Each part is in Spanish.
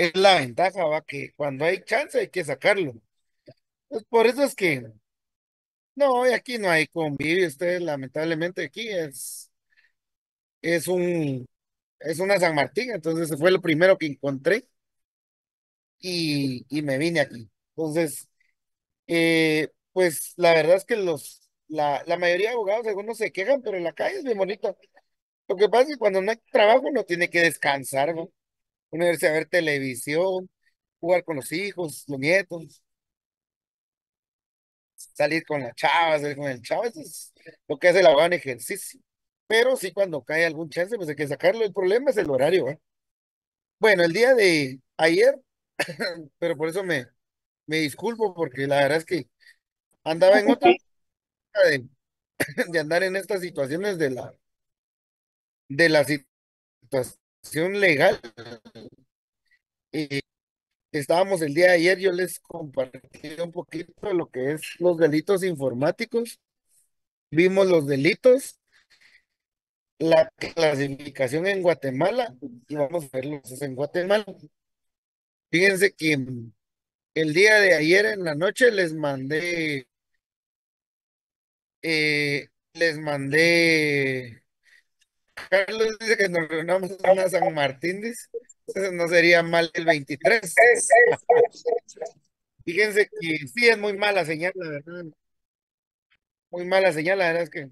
es la ventaja, va, que cuando hay chance hay que sacarlo. Pues por eso es que, no, y aquí no hay convivio, ustedes lamentablemente aquí es un, es una San Martín, entonces fue lo primero que encontré y me vine aquí. Entonces, pues la verdad es que la mayoría de abogados, algunos se quejan, pero en la calle es bien bonito. Lo que pasa es que cuando no hay trabajo uno tiene que descansar, ¿no? Uno irse a ver televisión, jugar con los hijos, los nietos, salir con la chava, salir con el chavo, eso es lo que hace el abogado en ejercicio. Pero sí, cuando cae algún chance, pues hay que sacarlo. El problema es el horario, ¿eh? Bueno, el día de ayer, pero por eso me disculpo, porque la verdad es que andaba en otra de, de andar en estas situaciones de la situación legal. Estábamos el día de ayer, yo les compartí un poquito de lo que es los delitos informáticos. Vimos los delitos, la clasificación en Guatemala y vamos a verlos en Guatemala. Fíjense que el día de ayer en la noche les mandé, Carlos dice que nos reunamos en una San Martín, dice. Entonces no sería mal el 23. Fíjense que sí es muy mala señal, la verdad, muy mala señal, la verdad es que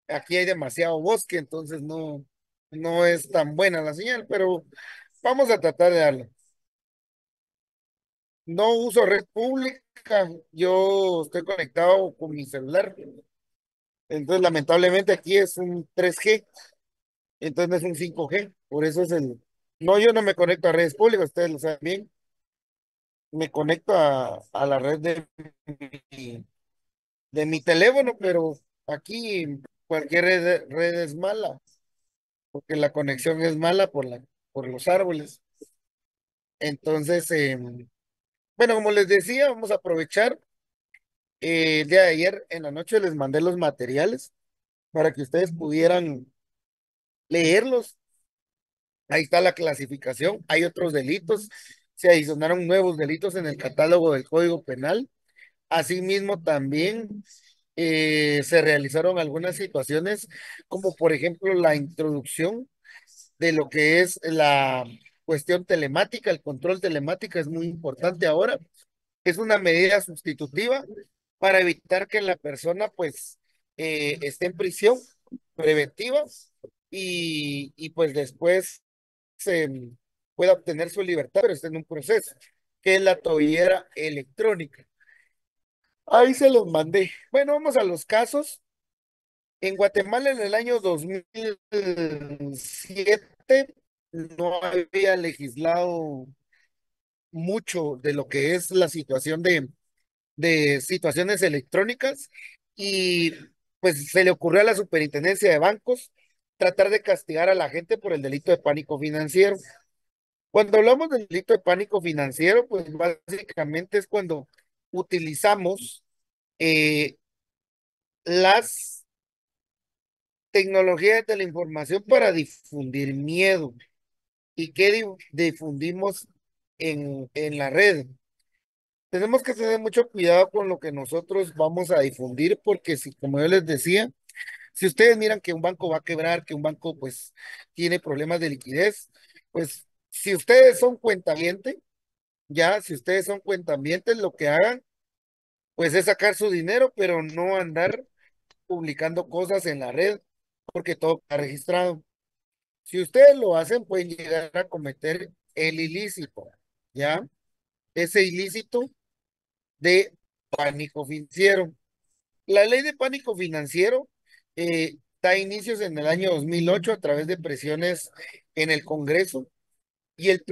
aquí hay demasiado bosque, entonces no es tan buena la señal, pero vamos a tratar de darle. No uso red pública, yo estoy conectado con mi celular, entonces lamentablemente aquí es un 3G, entonces no es un 5G, por eso es el... No, yo no me conecto a redes públicas, ustedes lo saben bien, me conecto a la red de mi teléfono, pero aquí cualquier red es mala, porque la conexión es mala por los árboles. Entonces, bueno, como les decía, vamos a aprovechar. El día de ayer en la noche les mandé los materiales para que ustedes pudieran leerlos. Ahí está la clasificación. Hay otros delitos. Se adicionaron nuevos delitos en el catálogo del Código Penal. Asimismo, también se realizaron algunas situaciones, como por ejemplo la introducción de lo que es la cuestión telemática. El control telemática es muy importante ahora. Es una medida sustitutiva para evitar que la persona pues esté en prisión preventiva y pues después pueda obtener su libertad, pero está en un proceso, que es la tobillera electrónica. Ahí se los mandé. Bueno, vamos a los casos. En Guatemala en el año 2007 no había legislado mucho de lo que es la situación de situaciones electrónicas y pues se le ocurrió a la Superintendencia de Bancos tratar de castigar a la gente por el delito de pánico financiero. Cuando hablamos del delito de pánico financiero, pues básicamente es cuando utilizamos eh, las tecnologías de la información para difundir miedo. ¿Y qué difundimos en la red? Tenemos que tener mucho cuidado con lo que nosotros vamos a difundir, porque si, como yo les decía, si ustedes miran que un banco va a quebrar, que un banco pues tiene problemas de liquidez, pues si ustedes son cuentavientes, ya, si ustedes son cuentavientes, lo que hagan pues es sacar su dinero, pero no andar publicando cosas en la red, porque todo está registrado. Si ustedes lo hacen, pueden llegar a cometer el ilícito, ¿ya? Ese ilícito de pánico financiero. La ley de pánico financiero da inicios en el año 2008 a través de presiones en el Congreso y el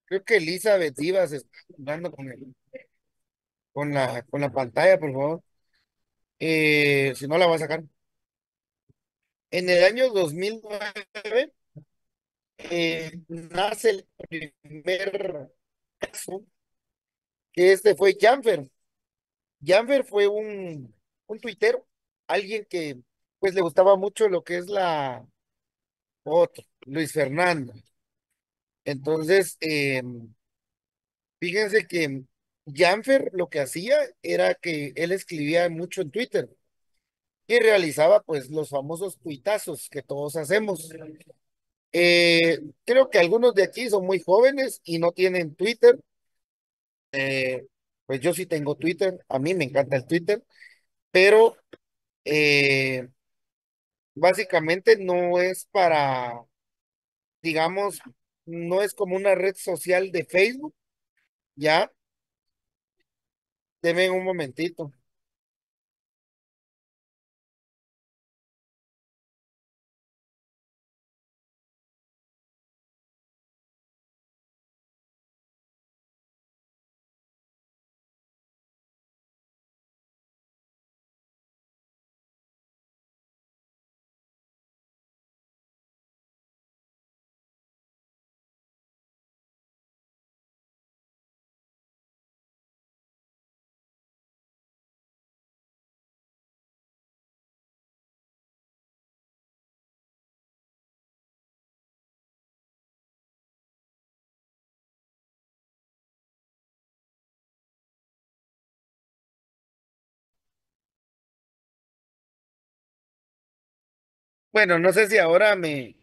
creo que Elizabeth Rivas está jugando con la pantalla, por favor. Si no la va a sacar. En el año 2009 nace el primer caso, que este fue Janfer. Janfer fue un tuitero, alguien que pues le gustaba mucho lo que es otro, Luis Fernando. Entonces, fíjense que Janfer lo que hacía era que él escribía mucho en Twitter y realizaba pues los famosos tuitazos que todos hacemos. Creo que algunos de aquí son muy jóvenes y no tienen Twitter. Pues yo sí tengo Twitter, a mí me encanta el Twitter, pero eh, básicamente no es para, digamos, no es como una red social de Facebook, ya, deme un momentito. Bueno, no sé si ahora me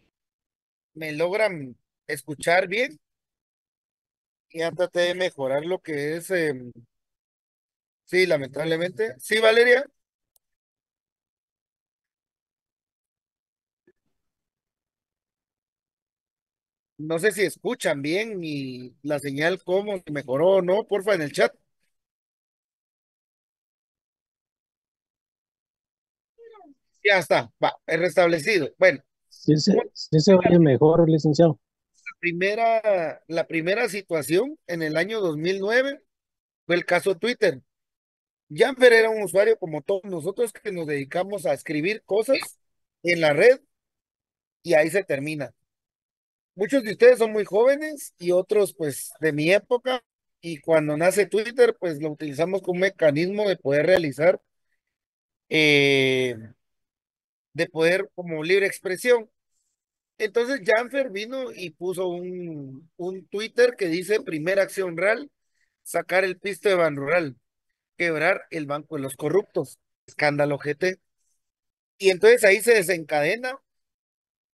logran escuchar bien. Ya traté de mejorar lo que es, sí, lamentablemente. Sí, Valeria, no sé si escuchan bien y la señal cómo mejoró o no, porfa, en el chat. Ya está, va, es restablecido. Bueno, como Sí se oye mejor, licenciado. la primera situación en el año 2009 fue el caso Twitter. Jamfer era un usuario como todos nosotros que nos dedicamos a escribir cosas en la red y ahí se termina. Muchos de ustedes son muy jóvenes y otros pues de mi época y cuando nace Twitter pues lo utilizamos como un mecanismo de poder realizar, eh, de poder como libre expresión. Entonces Janfer vino y puso un Twitter que dice primera acción real, sacar el pisto de Banrural, quebrar el banco de los corruptos, escándalo GT. Y entonces ahí se desencadena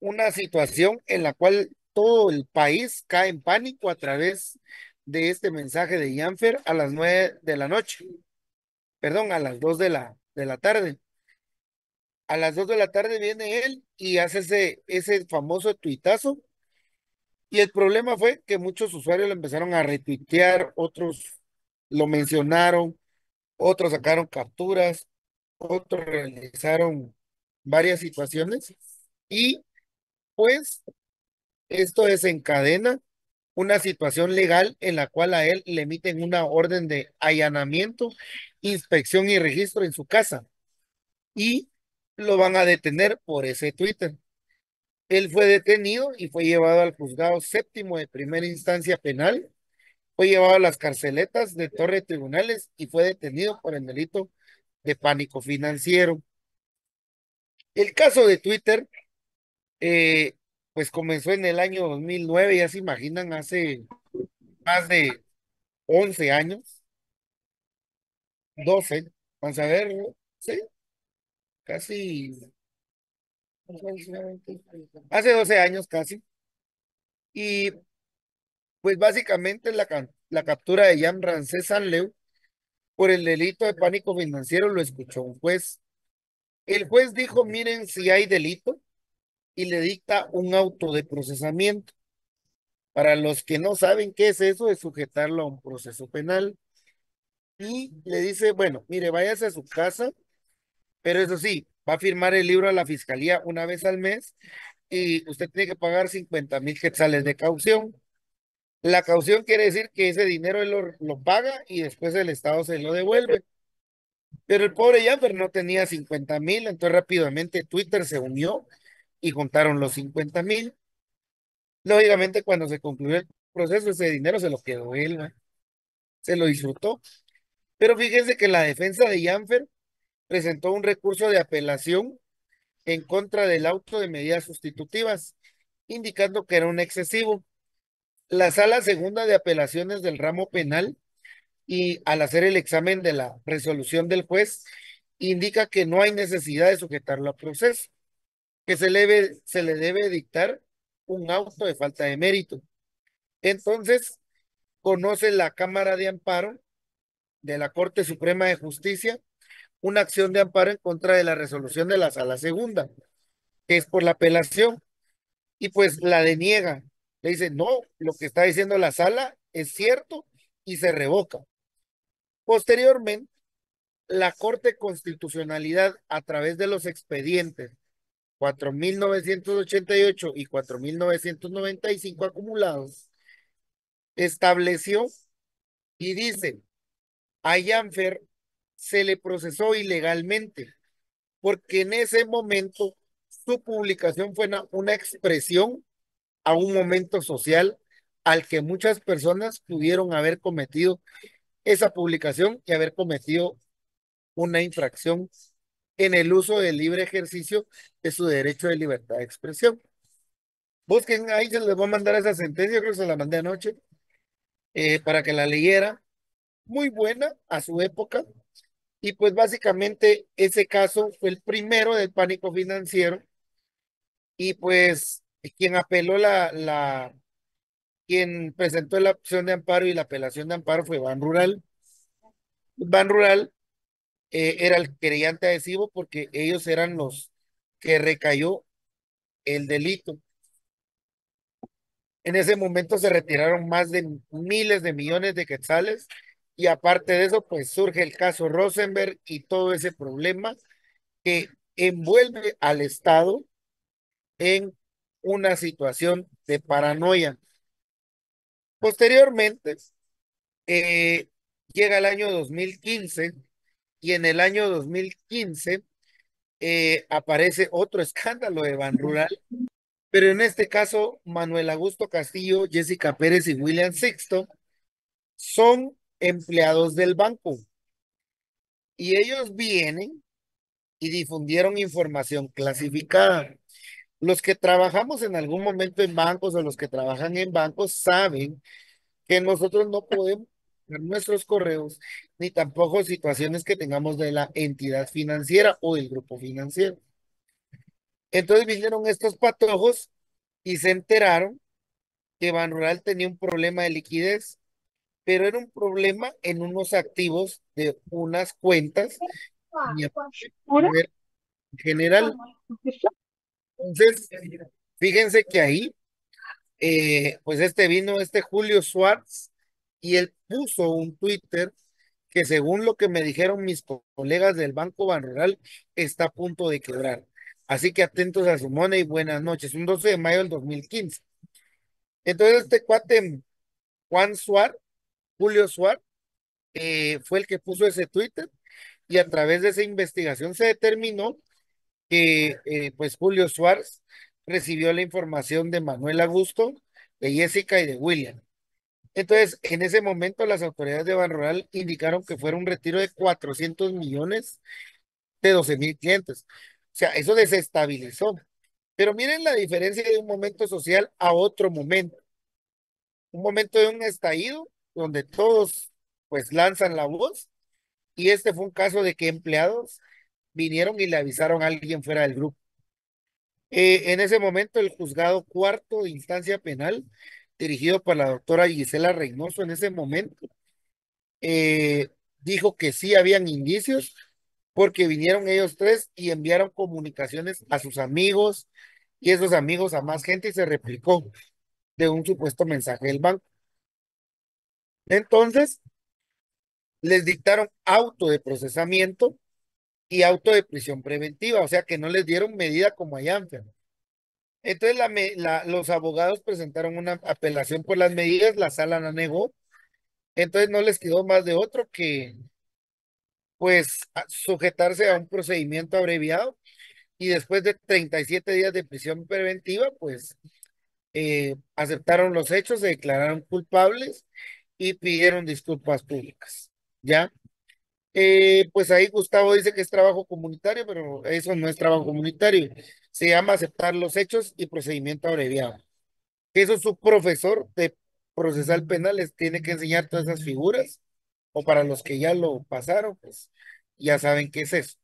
una situación en la cual todo el país cae en pánico a través de este mensaje de Janfer a las 9 de la noche, perdón, a las 2 de la tarde. A las 2 de la tarde viene él y hace ese famoso tuitazo. Y el problema fue que muchos usuarios lo empezaron a retuitear, otros lo mencionaron, otros sacaron capturas, otros realizaron varias situaciones. Y pues esto desencadena una situación legal en la cual a él le emiten una orden de allanamiento, inspección y registro en su casa y lo van a detener por ese Twitter. Él fue detenido y fue llevado al juzgado séptimo de primera instancia penal, fue llevado a las carceletas de Torre de Tribunales y fue detenido por el delito de pánico financiero. El caso de Twitter, eh, pues comenzó en el año 2009, ya se imaginan, hace más de 11 años. 12, vamos a ver, sí, casi, hace 12 años casi. Y pues básicamente la captura de Jan Ramsés Sanleu por el delito de pánico financiero lo escuchó un juez. El juez dijo, miren si hay delito y le dicta un auto de procesamiento. Para los que no saben qué es eso, es sujetarlo a un proceso penal. Y le dice, bueno, mire, váyase a su casa, pero eso sí, va a firmar el libro a la fiscalía una vez al mes y usted tiene que pagar 50,000 quetzales de caución. La caución quiere decir que ese dinero él lo paga y después el Estado se lo devuelve. Pero el pobre Jamfer no tenía 50,000, entonces rápidamente Twitter se unió y juntaron los 50,000. Lógicamente, cuando se concluyó el proceso, ese dinero se lo quedó él, ¿va? Se lo disfrutó. Pero fíjense que la defensa de Jamfer presentó un recurso de apelación en contra del auto de medidas sustitutivas indicando que era un excesivo. La Sala Segunda de Apelaciones del ramo penal y al hacer el examen de la resolución del juez, indica que no hay necesidad de sujetarlo a proceso, que se le debe dictar un auto de falta de mérito. Entonces, conoce la Cámara de Amparo de la Corte Suprema de Justicia una acción de amparo en contra de la resolución de la Sala Segunda, que es por la apelación, y pues la deniega. Le dice, no, lo que está diciendo la sala es cierto y se revoca. Posteriormente, la Corte de Constitucionalidad, a través de los expedientes 4988 y 4995 acumulados, estableció y dice, a Janfer se le procesó ilegalmente, porque en ese momento su publicación fue una expresión a un momento social al que muchas personas pudieron haber cometido esa publicación y haber cometido una infracción en el uso del libre ejercicio de su derecho de libertad de expresión. Busquen ahí, se les voy a mandar esa sentencia, creo que se la mandé anoche, para que la leyera. Muy buena a su época. Y pues básicamente ese caso fue el primero del pánico financiero. Y pues quien apeló quien presentó la opción de amparo y la apelación de amparo fue Ban Rural. Ban Rural era el querellante adhesivo porque ellos eran los que recayó el delito. En ese momento se retiraron más de miles de millones de quetzales y aparte de eso, pues surge el caso Rosenberg y todo ese problema que envuelve al Estado en una situación de paranoia. Posteriormente, eh, llega el año 2015 y en el año 2015 aparece otro escándalo de Ban Rural, pero en este caso Manuel Augusto Castillo, Jessica Pérez y William Sixto son empleados del banco y ellos vienen y difundieron información clasificada. Los que trabajamos en algún momento en bancos o los que trabajan en bancos saben que nosotros no podemos ver nuestros correos ni tampoco situaciones que tengamos de la entidad financiera o del grupo financiero. Entonces vinieron estos patojos y se enteraron que Banrural tenía un problema de liquidez, pero era un problema en unos activos de unas cuentas y a nivel general. Entonces, fíjense que ahí, pues vino este Julio Schwartz y él puso un Twitter que según lo que me dijeron mis colegas del Banco Banrural, está a punto de quebrar. Así que atentos a su money y buenas noches. Un 12 de mayo del 2015. Entonces este cuate, Juan Suárez, Julio Suárez, fue el que puso ese Twitter y a través de esa investigación se determinó que pues Julio Suárez recibió la información de Manuel Augusto, de Jessica y de William. Entonces, en ese momento las autoridades de Banrural indicaron que fuera un retiro de 400 millones de 12,000 clientes. O sea, eso desestabilizó. Pero miren la diferencia de un momento social a otro momento. Un momento de un estallido donde todos pues lanzan la voz y este fue un caso de que empleados vinieron y le avisaron a alguien fuera del grupo. En ese momento el juzgado cuarto de instancia penal, dirigido por la doctora Gisela Reynoso en ese momento, dijo que sí habían indicios porque vinieron ellos tres y enviaron comunicaciones a sus amigos y esos amigos a más gente y se replicó de un supuesto mensaje del banco. Entonces, les dictaron auto de procesamiento y auto de prisión preventiva, o sea que no les dieron medida como a Janfer. Entonces, los abogados presentaron una apelación por las medidas, la sala la negó, entonces no les quedó más de otro que, pues, sujetarse a un procedimiento abreviado y después de 37 días de prisión preventiva, pues, aceptaron los hechos, se declararon culpables y pidieron disculpas públicas, ¿ya? Pues ahí Gustavo dice que es trabajo comunitario, pero eso no es trabajo comunitario. se llama aceptar los hechos y procedimiento abreviado. Eso su profesor de procesal penal les tiene que enseñar todas esas figuras, o para los que ya lo pasaron, pues ya saben qué es eso.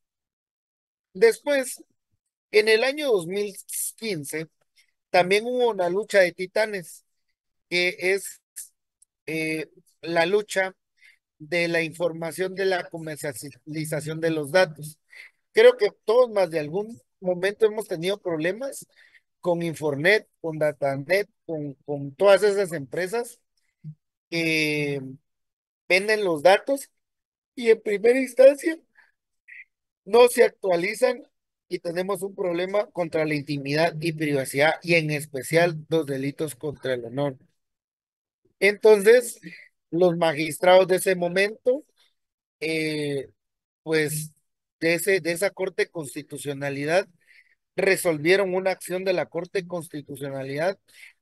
Después, en el año 2015 también hubo una lucha de titanes, que es eh, la lucha de la información de la comercialización de los datos. Creo que todos más de algún momento hemos tenido problemas con Infornet, con Datanet, con todas esas empresas que venden los datos y en primera instancia no se actualizan y tenemos un problema contra la intimidad y privacidad y en especial los delitos contra el honor. Entonces, los magistrados de ese momento, eh, pues de esa Corte de Constitucionalidad, resolvieron una acción de la Corte de Constitucionalidad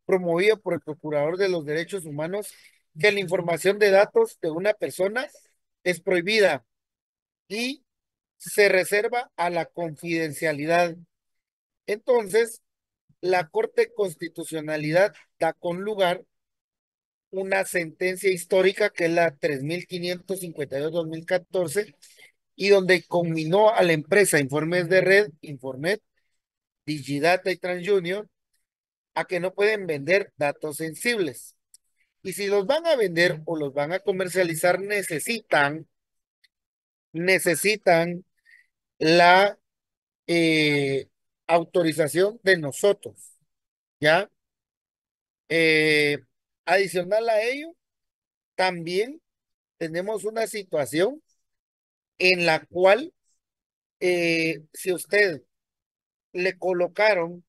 promovida por el Procurador de los Derechos Humanos, que la información de datos de una persona es prohibida y se reserva a la confidencialidad. Entonces, la Corte de Constitucionalidad da con lugar una sentencia histórica que es la 3552-2014 y donde conminó a la empresa Informes de Red, Informet, Digidata y TransJunior a que no pueden vender datos sensibles. Y si los van a vender o los van a comercializar, necesitan la autorización de nosotros, ¿ya? Eh, Adicional a ello, también tenemos una situación en la cual si usted le colocaron,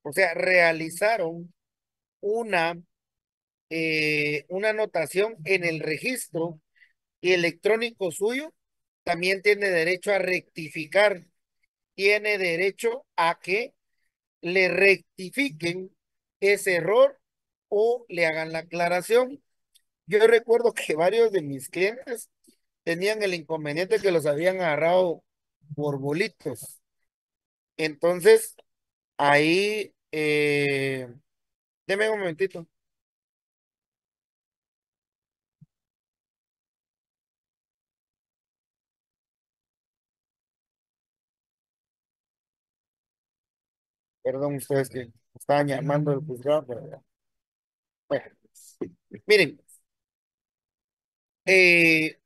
o sea, realizaron una, una anotación en el registro y electrónico suyo, también tiene derecho a rectificar, tiene derecho a que le rectifiquen ese error o le hagan la aclaración. Yo recuerdo que varios de mis clientes tenían el inconveniente que los habían agarrado por bolitos. Entonces, ahí, deme un momentito, perdón ustedes que estaban llamando al juzgado, pero bueno, miren, eh,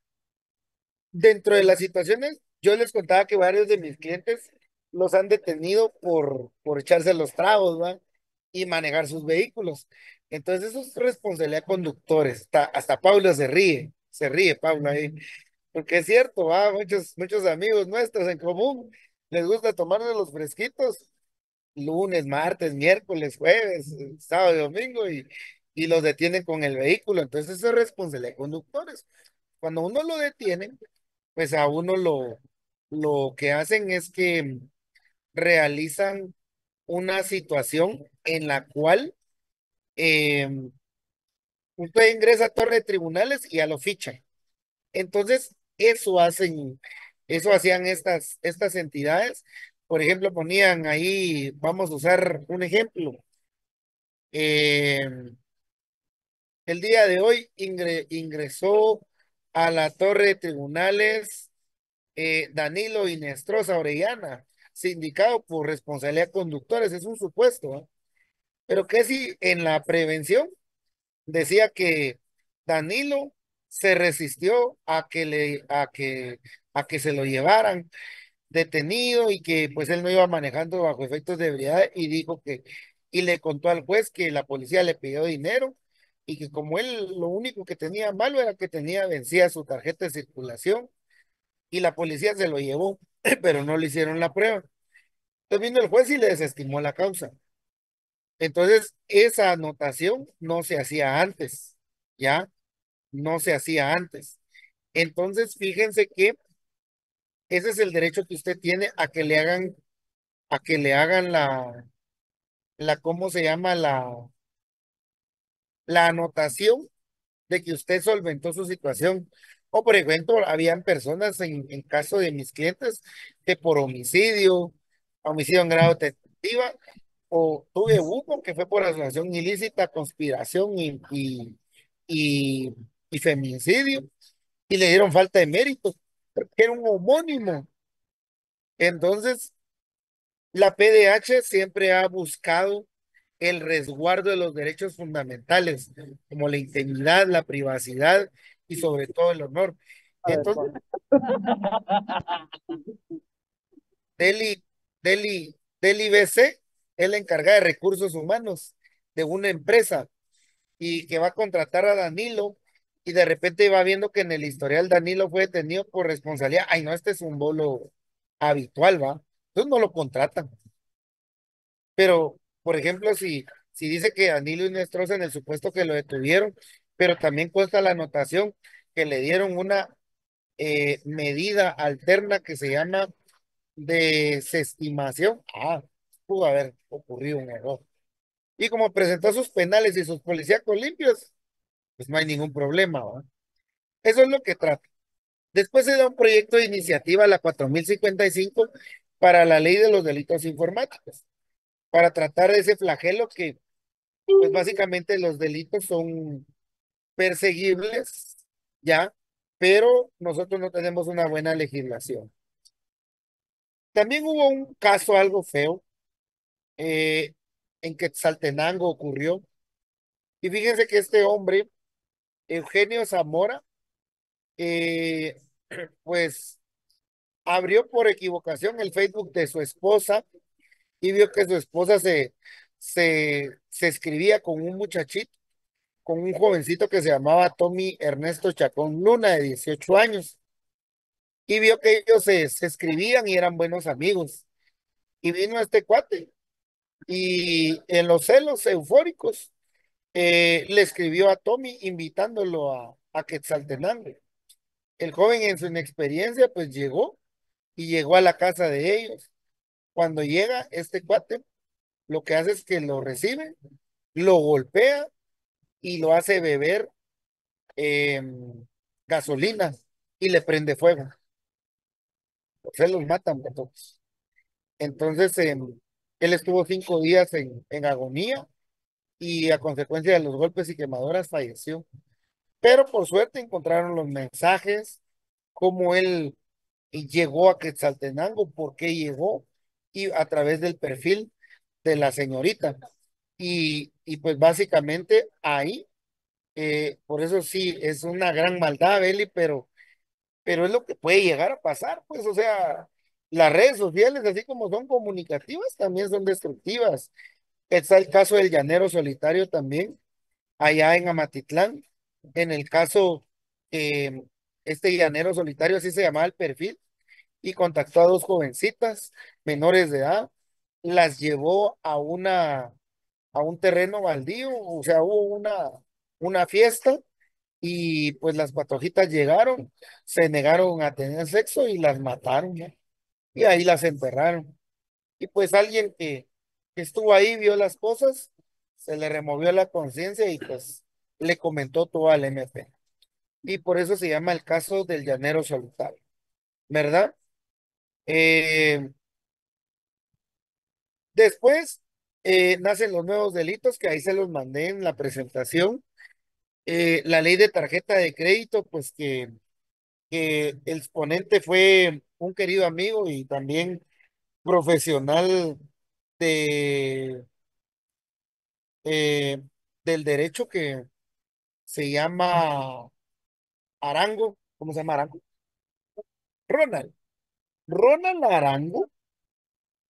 dentro de las situaciones, yo les contaba que varios de mis clientes los han detenido por echarse los tragos, ¿va? Y manejar sus vehículos. Entonces, eso es responsabilidad de conductores. Hasta Paula se ríe Paula ahí, porque es cierto, ¿va? Muchos amigos nuestros en común les gusta tomarse los fresquitos lunes, martes, miércoles, jueves, sábado y domingo y los detienen con el vehículo. Entonces, eso es responsabilidad de conductores. Cuando uno lo detiene, pues a uno lo que hacen es que realizan una situación en la cual eh, usted ingresa a torre de tribunales y ya lo fichan. Entonces, eso hacían estas entidades. Por ejemplo, ponían ahí, vamos a usar un ejemplo. eh, el día de hoy ingresó a la torre de tribunales Danilo Inestrosa Orellana, sindicado por responsabilidad de conductores, es un supuesto, ¿eh? Pero que si en la prevención decía que Danilo se resistió a que se lo llevaran detenido y que pues él no iba manejando bajo efectos de ebriedad y dijo y le contó al juez que la policía le pidió dinero y que como él lo único que tenía malo era que tenía vencida su tarjeta de circulación y la policía se lo llevó, pero no le hicieron la prueba. Entonces vino el juez y le desestimó la causa. Entonces, esa anotación no se hacía antes, ¿ya? No se hacía antes. Entonces, fíjense que ese es el derecho que usted tiene a que le hagan ¿cómo se llama? La anotación de que usted solventó su situación. O por ejemplo, habían personas en caso de mis clientes que por homicidio en grado delictiva, o tuve uno que fue por asociación ilícita, conspiración y, y feminicidio, y le dieron falta de mérito, porque era un homónimo. Entonces, la PDH siempre ha buscado el resguardo de los derechos fundamentales, como la intimidad, la privacidad y sobre todo el honor. Entonces, Deli, Deli BC es la encargada de recursos humanos de una empresa y que va a contratar a Danilo y de repente va viendo que en el historial Danilo fue detenido por responsabilidad. Ay, no, este es un bolo habitual, ¿va? Entonces no lo contratan. Pero, por ejemplo, si dice que Danilo Inestrosa en el supuesto que lo detuvieron, pero también consta la anotación que le dieron una medida alterna que se llama desestimación. Ah, pudo haber ocurrido un error. Y como presentó sus penales y sus policíacos limpios, pues no hay ningún problema, ¿va? Eso es lo que trata. Después se da un proyecto de iniciativa, la 4055, para la ley de los delitos informáticos, para tratar ese flagelo que, pues básicamente los delitos son perseguibles, ya, pero nosotros no tenemos una buena legislación. También hubo un caso algo feo eh, en Quetzaltenango ocurrió, y fíjense que este hombre, Eugenio Zamora, eh, pues abrió por equivocación el Facebook de su esposa y vio que su esposa se escribía con un muchachito, con un jovencito que se llamaba Tommy Ernesto Chacón Luna, de 18 años, y vio que ellos se escribían y eran buenos amigos. Y vino este cuate y en los celos eufóricos le escribió a Tommy invitándolo a Quetzaltenango. El joven en su inexperiencia pues llegó y llegó a la casa de ellos. Cuando llega este cuate, lo que hace es que lo recibe, lo golpea y lo hace beber eh, gasolina y le prende fuego. Se los matan a todos. Entonces, él estuvo 5 días en agonía y a consecuencia de los golpes y quemaduras falleció. Pero por suerte encontraron los mensajes, cómo él llegó a Quetzaltenango, por qué llegó, y a través del perfil de la señorita. Y pues básicamente ahí, por eso sí, es una gran maldad, Beli, pero es lo que puede llegar a pasar, pues, o sea, las redes sociales, así como son comunicativas, también son destructivas. Está el caso del llanero solitario también, allá en Amatitlán. En el caso, eh, este llanero solitario, así se llamaba el perfil, y contactó a dos jovencitas menores de edad, las llevó a un terreno baldío, o sea, hubo una fiesta y pues las patojitas llegaron, se negaron a tener sexo y las mataron, ¿no? Y ahí las enterraron. Y pues alguien que estuvo ahí vio las cosas, se le removió la conciencia y pues le comentó todo al MP. Y por eso se llama el caso del llanero solitario, ¿verdad? Eh, Después nacen los nuevos delitos que ahí se los mandé en la presentación. La ley de tarjeta de crédito, pues que el exponente fue un querido amigo y también profesional de, eh, del derecho que se llama Arango. ¿Cómo se llama Arango? Ronald. Ronald Arango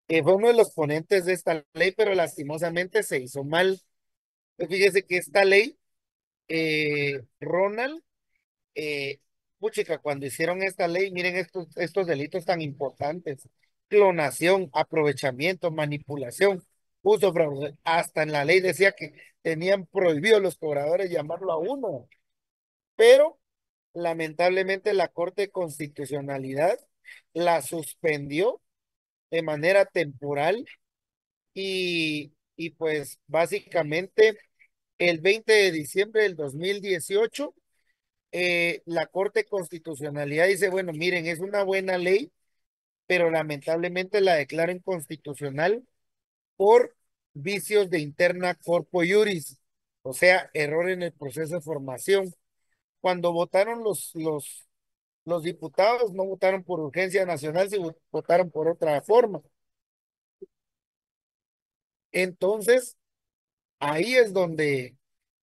fue uno de los ponentes de esta ley, pero lastimosamente se hizo mal. Pues fíjese que esta ley, Ronald, eh, puchica, cuando hicieron esta ley, miren estos delitos tan importantes: clonación, aprovechamiento, manipulación, uso, fraude. Hasta en la ley decía que tenían prohibido los cobradores llamarlo a uno, pero lamentablemente la Corte de Constitucionalidad la suspendió de manera temporal y pues básicamente el 20 de diciembre del 2018 la Corte de Constitucionalidad dice, bueno, miren, es una buena ley, pero lamentablemente la declara inconstitucional por vicios de interna corpo iuris, o sea, error en el proceso de formación. Cuando votaron los diputados, no votaron por urgencia nacional, sino votaron por otra forma. Entonces, ahí es donde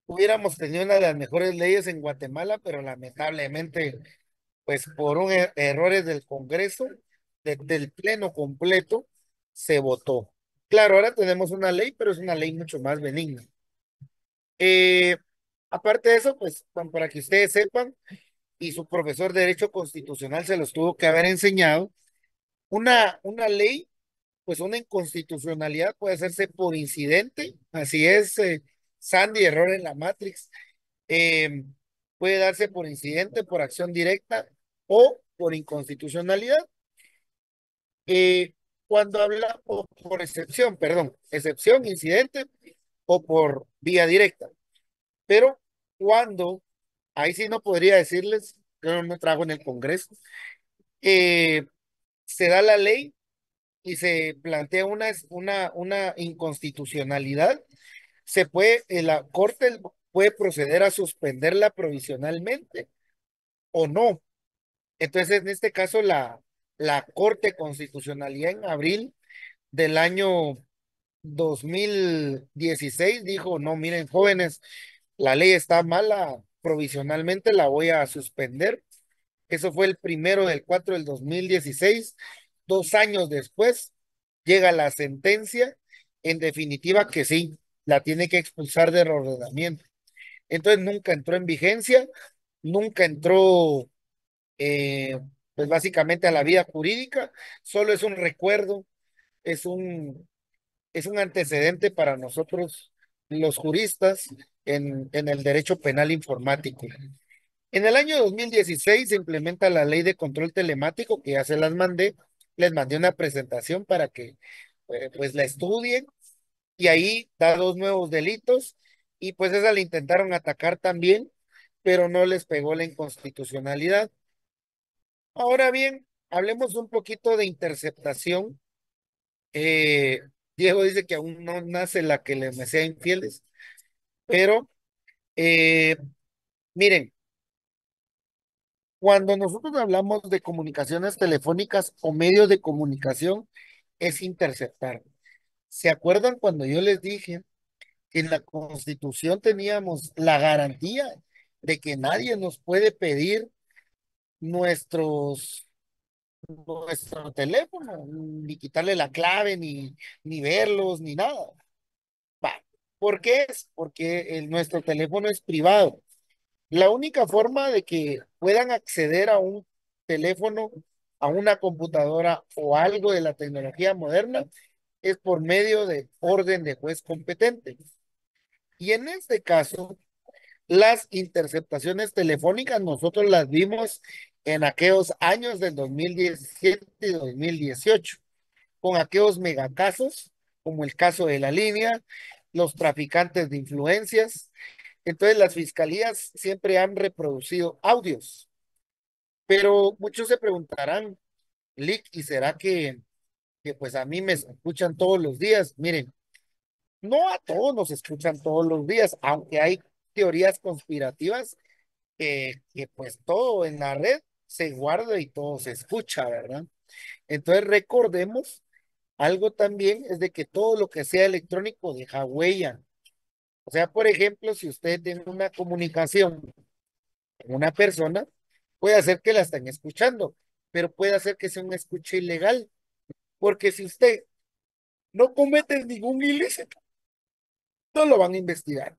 hubiéramos tenido una de las mejores leyes en Guatemala, pero lamentablemente, pues por errores del Congreso, del Pleno completo, se votó. Claro, ahora tenemos una ley, pero es una ley mucho más benigna. Eh, Aparte de eso, pues para que ustedes sepan, y su profesor de Derecho Constitucional se los tuvo que haber enseñado, una ley, pues una inconstitucionalidad puede hacerse por incidente, así es, Sandy, error en la Matrix, eh, puede darse por incidente, por acción directa o por inconstitucionalidad. Eh, Cuando habla, o por excepción, perdón, excepción, incidente o por vía directa. Pero cuando, ahí sí no podría decirles, yo no trabajo en el Congreso, eh, se da la ley y se plantea una inconstitucionalidad, se puede, la Corte puede proceder a suspenderla provisionalmente o no. Entonces, en este caso, la Corte Constitucionalidad en abril del año 2016 dijo, no, miren, jóvenes, la ley está mala, provisionalmente la voy a suspender. Eso fue el 1 del 4 del 2016. 2 años después llega la sentencia, en definitiva que sí, la tiene que expulsar del ordenamiento. Entonces nunca entró en vigencia, nunca entró, eh, pues básicamente a la vida jurídica, solo es un recuerdo, es un antecedente para nosotros los juristas en el derecho penal informático. En el año 2016 se implementa la ley de control telemático, que ya se las mandé, les mandé una presentación para que pues la estudien, y ahí da dos nuevos delitos, y pues esa le intentaron atacar también, pero no les pegó la inconstitucionalidad. Ahora bien, hablemos un poquito de interceptación. Eh, Diego dice que aún no nace la que les me sea infieles, pero eh, miren, cuando nosotros hablamos de comunicaciones telefónicas o medios de comunicación, es interceptar. ¿Se acuerdan cuando yo les dije que en la Constitución teníamos la garantía de que nadie nos puede pedir nuestros, nuestro teléfono, ni quitarle la clave, ni verlos, ni nada? Va. ¿Por qué es? Porque nuestro teléfono es privado. La única forma de que puedan acceder a un teléfono, a una computadora o algo de la tecnología moderna es por medio de orden de juez competente. Y en este caso, las interceptaciones telefónicas nosotros las vimos en aquellos años del 2017 y 2018, con aquellos megacasos, como el caso de La Línea, los traficantes de influencias. Entonces las fiscalías siempre han reproducido audios, pero muchos se preguntarán, Lick, ¿y será que pues a mí me escuchan todos los días? Miren, no a todos nos escuchan todos los días, aunque hay teorías conspirativas que pues todo en la red se guarda y todo se escucha, ¿verdad? Entonces recordemos, algo también es de que todo lo que sea electrónico deja huella. O sea, por ejemplo, si usted tiene una comunicación con una persona, puede hacer que la estén escuchando, pero puede hacer que sea un escuche ilegal, porque si usted no comete ningún ilícito, no lo van a investigar.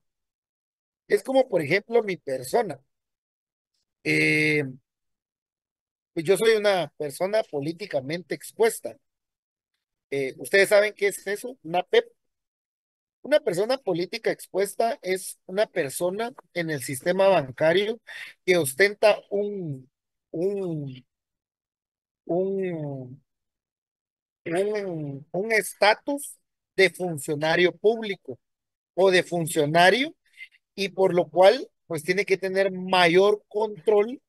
Es como, por ejemplo, mi persona. Eh, pues yo soy una persona políticamente expuesta. ¿Ustedes saben qué es eso? Una PEP. Una persona política expuesta es una persona en el sistema bancario que ostenta un, un, un estatus de funcionario público o de funcionario, y por lo cual pues tiene que tener mayor control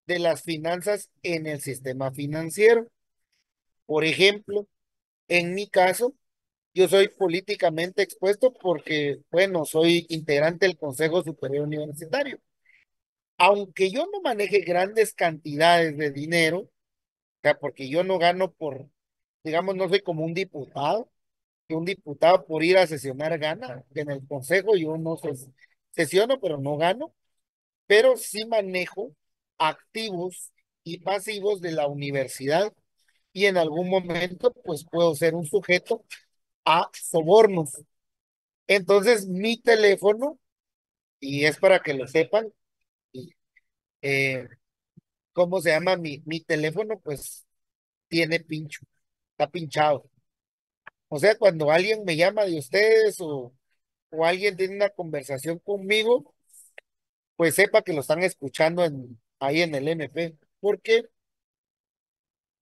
de las finanzas en el sistema financiero. Por ejemplo, en mi caso, Yo soy políticamente expuesto porque, bueno, soy integrante del Consejo Superior Universitario. Aunque yo no maneje grandes cantidades de dinero, o sea, porque yo no gano por, digamos, no soy como un diputado, que un diputado por ir a sesionar gana, que en el Consejo yo no sesiono, pero no gano, pero sí manejo activos y pasivos de la universidad y en algún momento pues puedo ser un sujeto a sobornos. Entonces mi teléfono, y es para que lo sepan, y, eh, ¿cómo se llama? Mi teléfono pues tiene pincho, está pinchado. O sea, cuando alguien me llama de ustedes o alguien tiene una conversación conmigo, pues sepa que lo están escuchando ahí en el MP. ¿Por qué?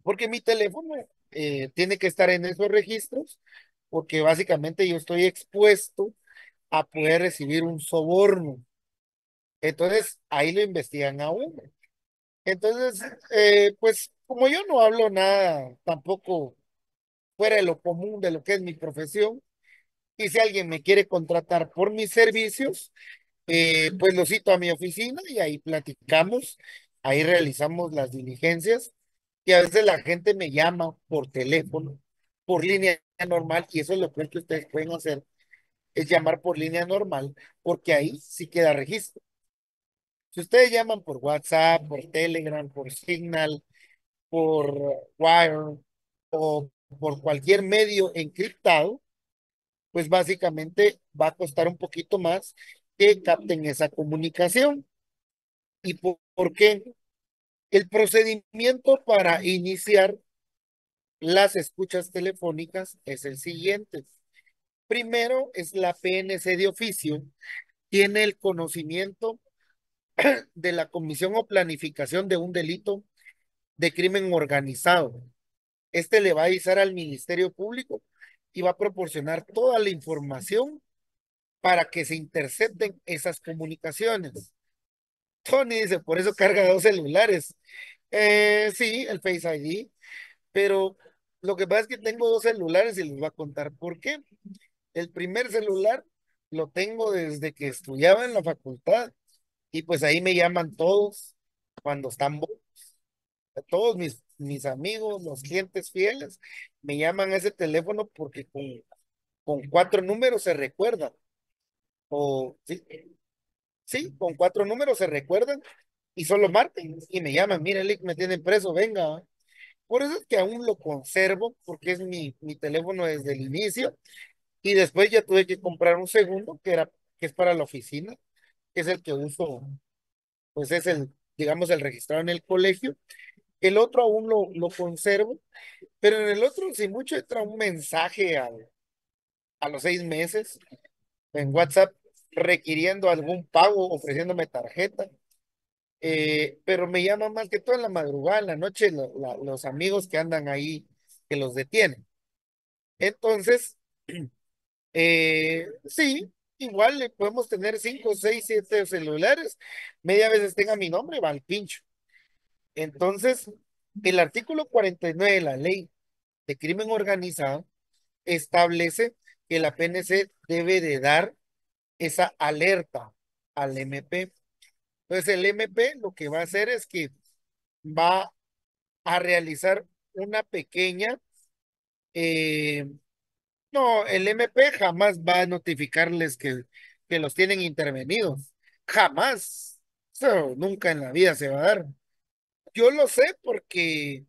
Porque mi teléfono tiene que estar en esos registros, porque básicamente yo estoy expuesto a poder recibir un soborno. Entonces, ahí lo investigan a uno. Entonces, pues como yo no hablo nada tampoco fuera de lo común de lo que es mi profesión, y si alguien me quiere contratar por mis servicios, pues lo cito a mi oficina y ahí platicamos, ahí realizamos las diligencias y a veces la gente me llama por teléfono, por línea normal, y eso es lo que ustedes pueden hacer, es llamar por línea normal, porque ahí sí queda registro. Si ustedes llaman por WhatsApp, por Telegram, por Signal, por Wire o por cualquier medio encriptado, pues básicamente va a costar un poquito más que capten esa comunicación. ¿Y por qué? El procedimiento para iniciar las escuchas telefónicas es el siguiente. Primero es la PNC de oficio, tiene el conocimiento de la comisión o planificación de un delito de crimen organizado. Este le va a avisar al Ministerio Público y va a proporcionar toda la información para que se intercepten esas comunicaciones. Tony dice, por eso carga dos celulares. Sí, el Face ID, pero lo que pasa es que tengo dos celulares y les voy a contar por qué. El primer celular lo tengo desde que estudiaba en la facultad y pues ahí me llaman todos cuando están, todos mis amigos, los clientes fieles, me llaman a ese teléfono porque con cuatro números se recuerdan. O sí, sí, con cuatro números se recuerdan y solo marcan y me llaman, mire, Lick, me tienen preso, venga. Por eso es que aún lo conservo, porque es mi teléfono desde el inicio. Y después ya tuve que comprar un segundo, que es para la oficina, que es el que uso, pues es el, digamos, el registrado en el colegio. El otro aún lo conservo, pero en el otro, si mucho, entra un mensaje a los 6 meses en WhatsApp requiriendo algún pago, ofreciéndome tarjeta. Pero me llama más que todo en la madrugada, en la noche, los amigos que andan ahí, que los detienen. Entonces, sí, igual le podemos tener 5, 6, 7 celulares, media veces tenga mi nombre, va al pincho. Entonces, el artículo 49 de la ley de crimen organizado establece que la PNC debe de dar esa alerta al MP. Entonces, el MP lo que va a hacer es que va a realizar una pequeña, eh, no, el MP jamás va a notificarles que los tienen intervenidos. Jamás. Eso nunca en la vida se va a dar. Yo lo sé porque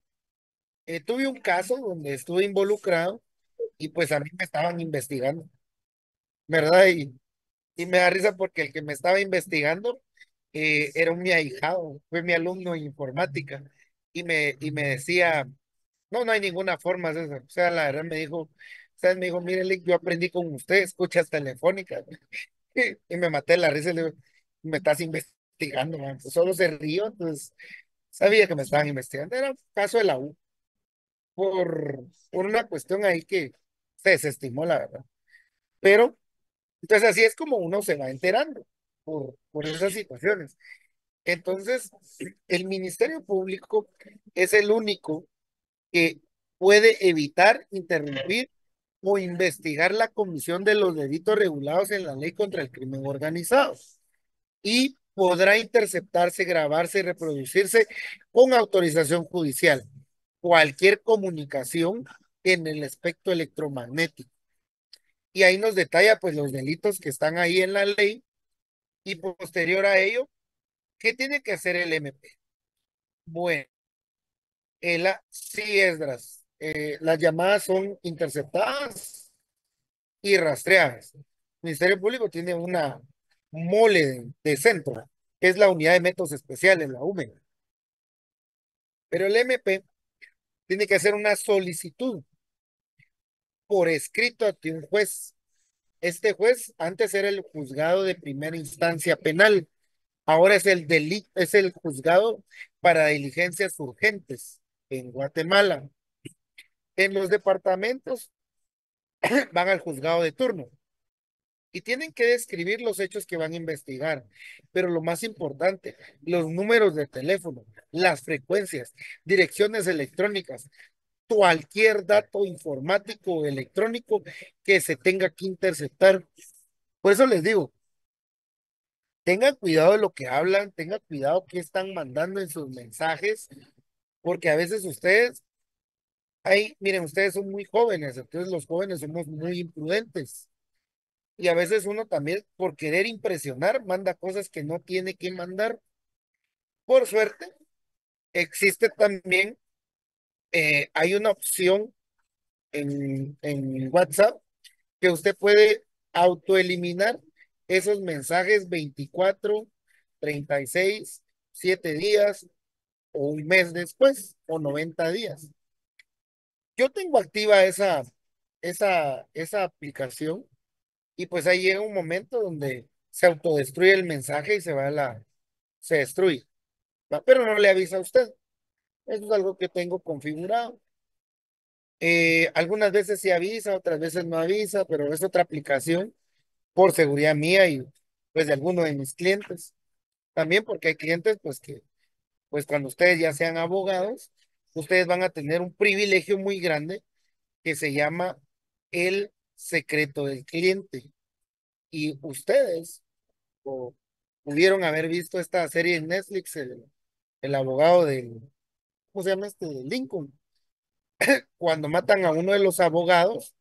tuve un caso donde estuve involucrado y pues a mí me estaban investigando, ¿verdad? Y me da risa porque el que me estaba investigando era un mi ahijado, fue mi alumno en informática y me decía, no, no hay ninguna forma de eso. O sea, la verdad me dijo, ¿sabes? Me dijo, mire, Lick, yo aprendí con usted, escuchas telefónicas. Y me maté la risa y le digo, me estás investigando, man. Pues solo se rió, entonces sabía que me estaban investigando. Era un caso de la U, por una cuestión ahí que se desestimó, la verdad. Pero, entonces así es como uno se va enterando por esas situaciones. Entonces, el Ministerio Público es el único que puede evitar interrumpir o investigar la comisión de los delitos regulados en la ley contra el crimen organizado y podrá interceptarse, grabarse y reproducirse con autorización judicial cualquier comunicación en el espectro electromagnético. Y ahí nos detalla pues los delitos que están ahí en la ley y posterior a ello, ¿qué tiene que hacer el MP? Bueno, sí, Esdras, las llamadas son interceptadas y rastreadas. El Ministerio Público tiene una mole de centro, que es la unidad de métodos especiales, la UME. Pero el MP tiene que hacer una solicitud por escrito ante un juez. Este juez antes era el juzgado de primera instancia penal, ahora es es el juzgado para diligencias urgentes en Guatemala. En los departamentos van al juzgado de turno y tienen que describir los hechos que van a investigar, pero lo más importante, los números de teléfono, las frecuencias, direcciones electrónicas, cualquier dato informático o electrónico que se tenga que interceptar. Por eso les digo, tengan cuidado de lo que hablan, tengan cuidado qué están mandando en sus mensajes, porque a veces ustedes, ahí, miren, ustedes son muy jóvenes, entonces los jóvenes somos muy imprudentes. Y a veces uno también, por querer impresionar, manda cosas que no tiene que mandar. Por suerte, existe también, hay una opción en WhatsApp que usted puede autoeliminar esos mensajes 24, 36, 7 días o un mes después o 90 días. Yo tengo activa esa aplicación y pues ahí llega un momento donde se autodestruye el mensaje y se destruye, ¿va? Pero no le avisa a usted. Eso es algo que tengo configurado. Algunas veces sí avisa, otras veces no avisa, pero es otra aplicación por seguridad mía y pues de algunos de mis clientes. También porque hay clientes pues que pues cuando ustedes ya sean abogados, ustedes van a tener un privilegio muy grande que se llama el secreto del cliente. Y ustedes o pudieron haber visto esta serie en Netflix, el abogado del, ¿cómo se llama este? Lincoln. Cuando matan a uno de los abogados,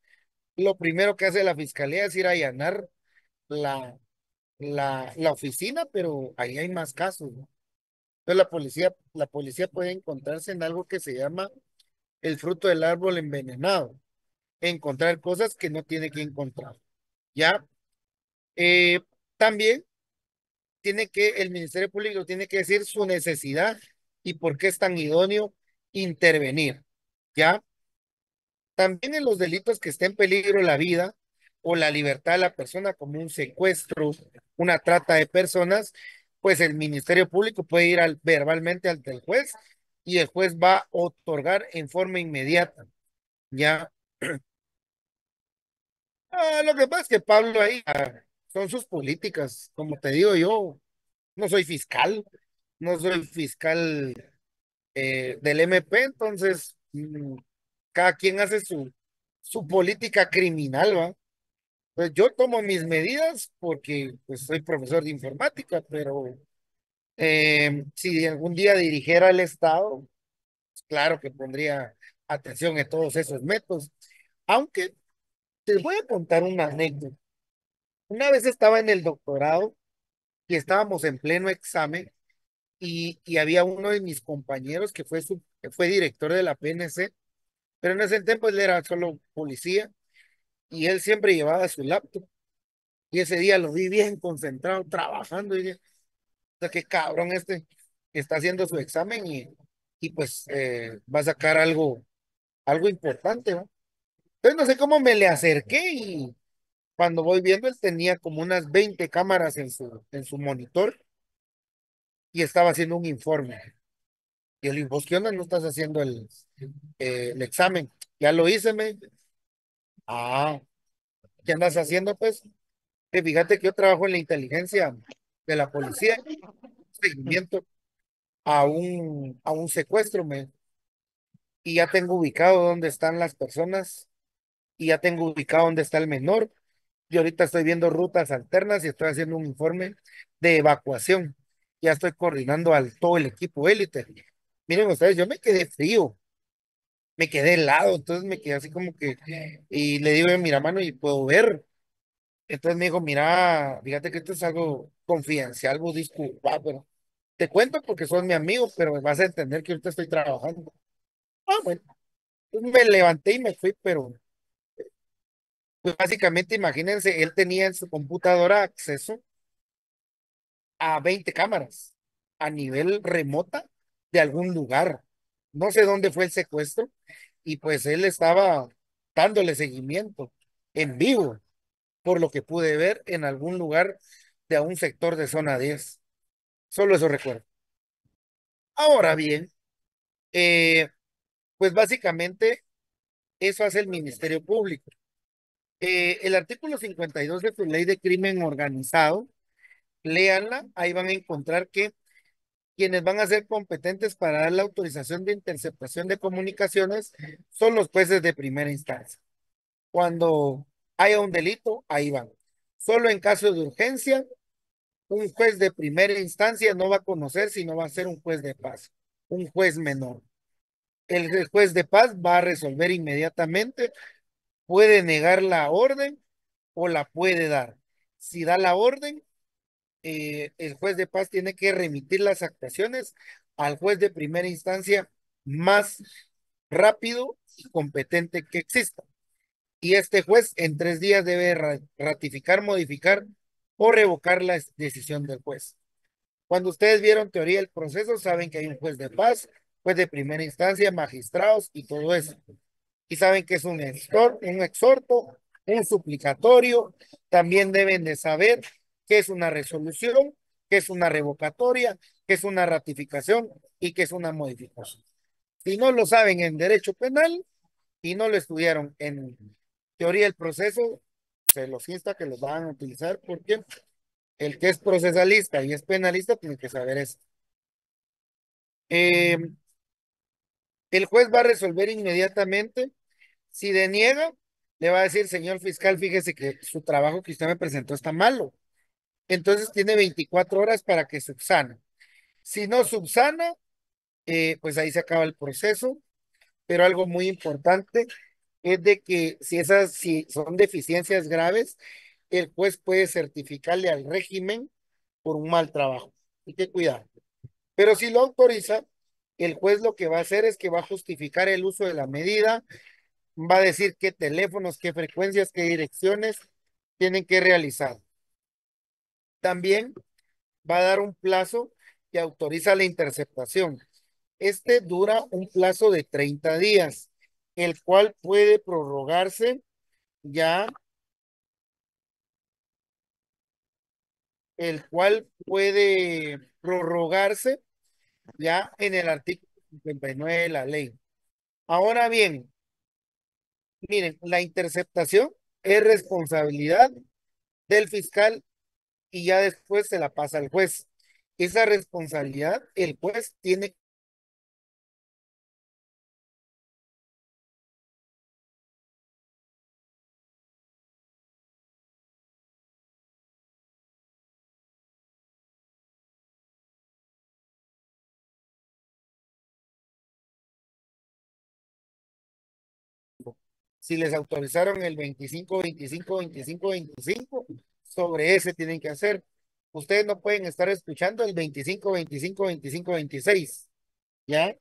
lo primero que hace la fiscalía es ir a allanar la, la oficina, pero ahí hay más casos, ¿no? Entonces la policía puede encontrarse en algo que se llama el fruto del árbol envenenado, encontrar cosas que no tiene que encontrar. ¿Ya? Eh, También el Ministerio Público tiene que decir su necesidad y por qué es tan idóneo intervenir. ¿Ya? También en los delitos que esté en peligro la vida o la libertad de la persona, como un secuestro, una trata de personas, pues el Ministerio Público puede ir verbalmente ante el juez y el juez va a otorgar en forma inmediata. ¿Ya? Lo que pasa es que Pablo ahí son sus políticas. Como te digo, yo no soy fiscal, no soy fiscal del MP, entonces cada quien hace su política criminal, ¿va? Pues yo tomo mis medidas porque pues, soy profesor de informática, pero si algún día dirigiera el Estado, claro que pondría atención en todos esos métodos. Aunque te voy a contar una anécdota. Una vez estaba en el doctorado y estábamos en pleno examen y había uno de mis compañeros que fue director de la PNC, pero en ese tiempo él era solo policía y él siempre llevaba su laptop. Y ese día lo vi bien concentrado, trabajando. Y dije, o sea, qué cabrón este está haciendo su examen y pues va a sacar algo importante, ¿no? Entonces no sé cómo me le acerqué y cuando voy viendo, él tenía como unas 20 cámaras en su monitor y estaba haciendo un informe. Y yo le digo, ¿vos qué onda? ¿No estás haciendo el examen? Ya lo hice, me. Ah, ¿qué andas haciendo, pues? Fíjate que yo trabajo en la inteligencia de la policía, seguimiento a un secuestro, me. Y ya tengo ubicado dónde están las personas y ya tengo ubicado dónde está el menor. Y ahorita estoy viendo rutas alternas y estoy haciendo un informe de evacuación. Ya estoy coordinando al todo el equipo élite. Miren ustedes, yo me quedé frío, me quedé helado, entonces me quedé así como que, y le digo, mira, mano, y puedo ver. Entonces me dijo, mira, fíjate que esto es algo confidencial, vos disculpa, pero te cuento porque sos mi amigo, pero me vas a entender que ahorita estoy trabajando. Ah, bueno, pues me levanté y me fui, pero pues básicamente imagínense, él tenía en su computadora acceso a 20 cámaras a nivel remota de algún lugar. No sé dónde fue el secuestro y pues él estaba dándole seguimiento en vivo, por lo que pude ver en algún lugar de un sector de zona 10. Solo eso recuerdo. Ahora bien, eh, pues básicamente eso hace el Ministerio Público. El artículo 52 de su ley de crimen organizado, léanla, ahí van a encontrar que quienes van a ser competentes para dar la autorización de interceptación de comunicaciones son los jueces de primera instancia. Cuando haya un delito, ahí van. Solo en caso de urgencia, un juez de primera instancia no va a conocer si no va a ser un juez de paz, un juez menor. El juez de paz va a resolver inmediatamente, puede negar la orden o la puede dar. Si da la orden, el juez de paz tiene que remitir las actuaciones al juez de primera instancia más rápido y competente que exista. Y este juez en 3 días debe ratificar, modificar o revocar la decisión del juez. Cuando ustedes vieron teoría del proceso, saben que hay un juez de paz, juez de primera instancia, magistrados y todo eso. Y saben que es un exhorto, un suplicatorio. También deben de saber qué es una resolución, qué es una revocatoria, qué es una ratificación y qué es una modificación. Si no lo saben en derecho penal y no lo estudiaron en teoría del proceso, se los insta que los van a utilizar porque el que es procesalista y es penalista tiene que saber eso. Eh, el juez va a resolver inmediatamente. Si deniega, le va a decir, señor fiscal, fíjese que su trabajo que usted me presentó está malo. Entonces tiene 24 horas para que subsane. Si no subsana, pues ahí se acaba el proceso. Pero algo muy importante es de que si son deficiencias graves, el juez puede certificarle al régimen por un mal trabajo. Hay que cuidar. Pero si lo autoriza, el juez lo que va a hacer es que va a justificar el uso de la medida, va a decir qué teléfonos, qué frecuencias, qué direcciones tienen que realizar. También va a dar un plazo que autoriza la interceptación. Este dura un plazo de 30 días, el cual puede prorrogarse ya, el cual puede prorrogarse ya en el artículo 59 de la ley. Ahora bien, miren, la interceptación es responsabilidad del fiscal y ya después se la pasa al juez. Esa responsabilidad, el juez tiene. Si les autorizaron el 25, 25, 25, 25, sobre ese tienen que hacer. Ustedes no pueden estar escuchando el 25, 25, 25, 26, ¿ya?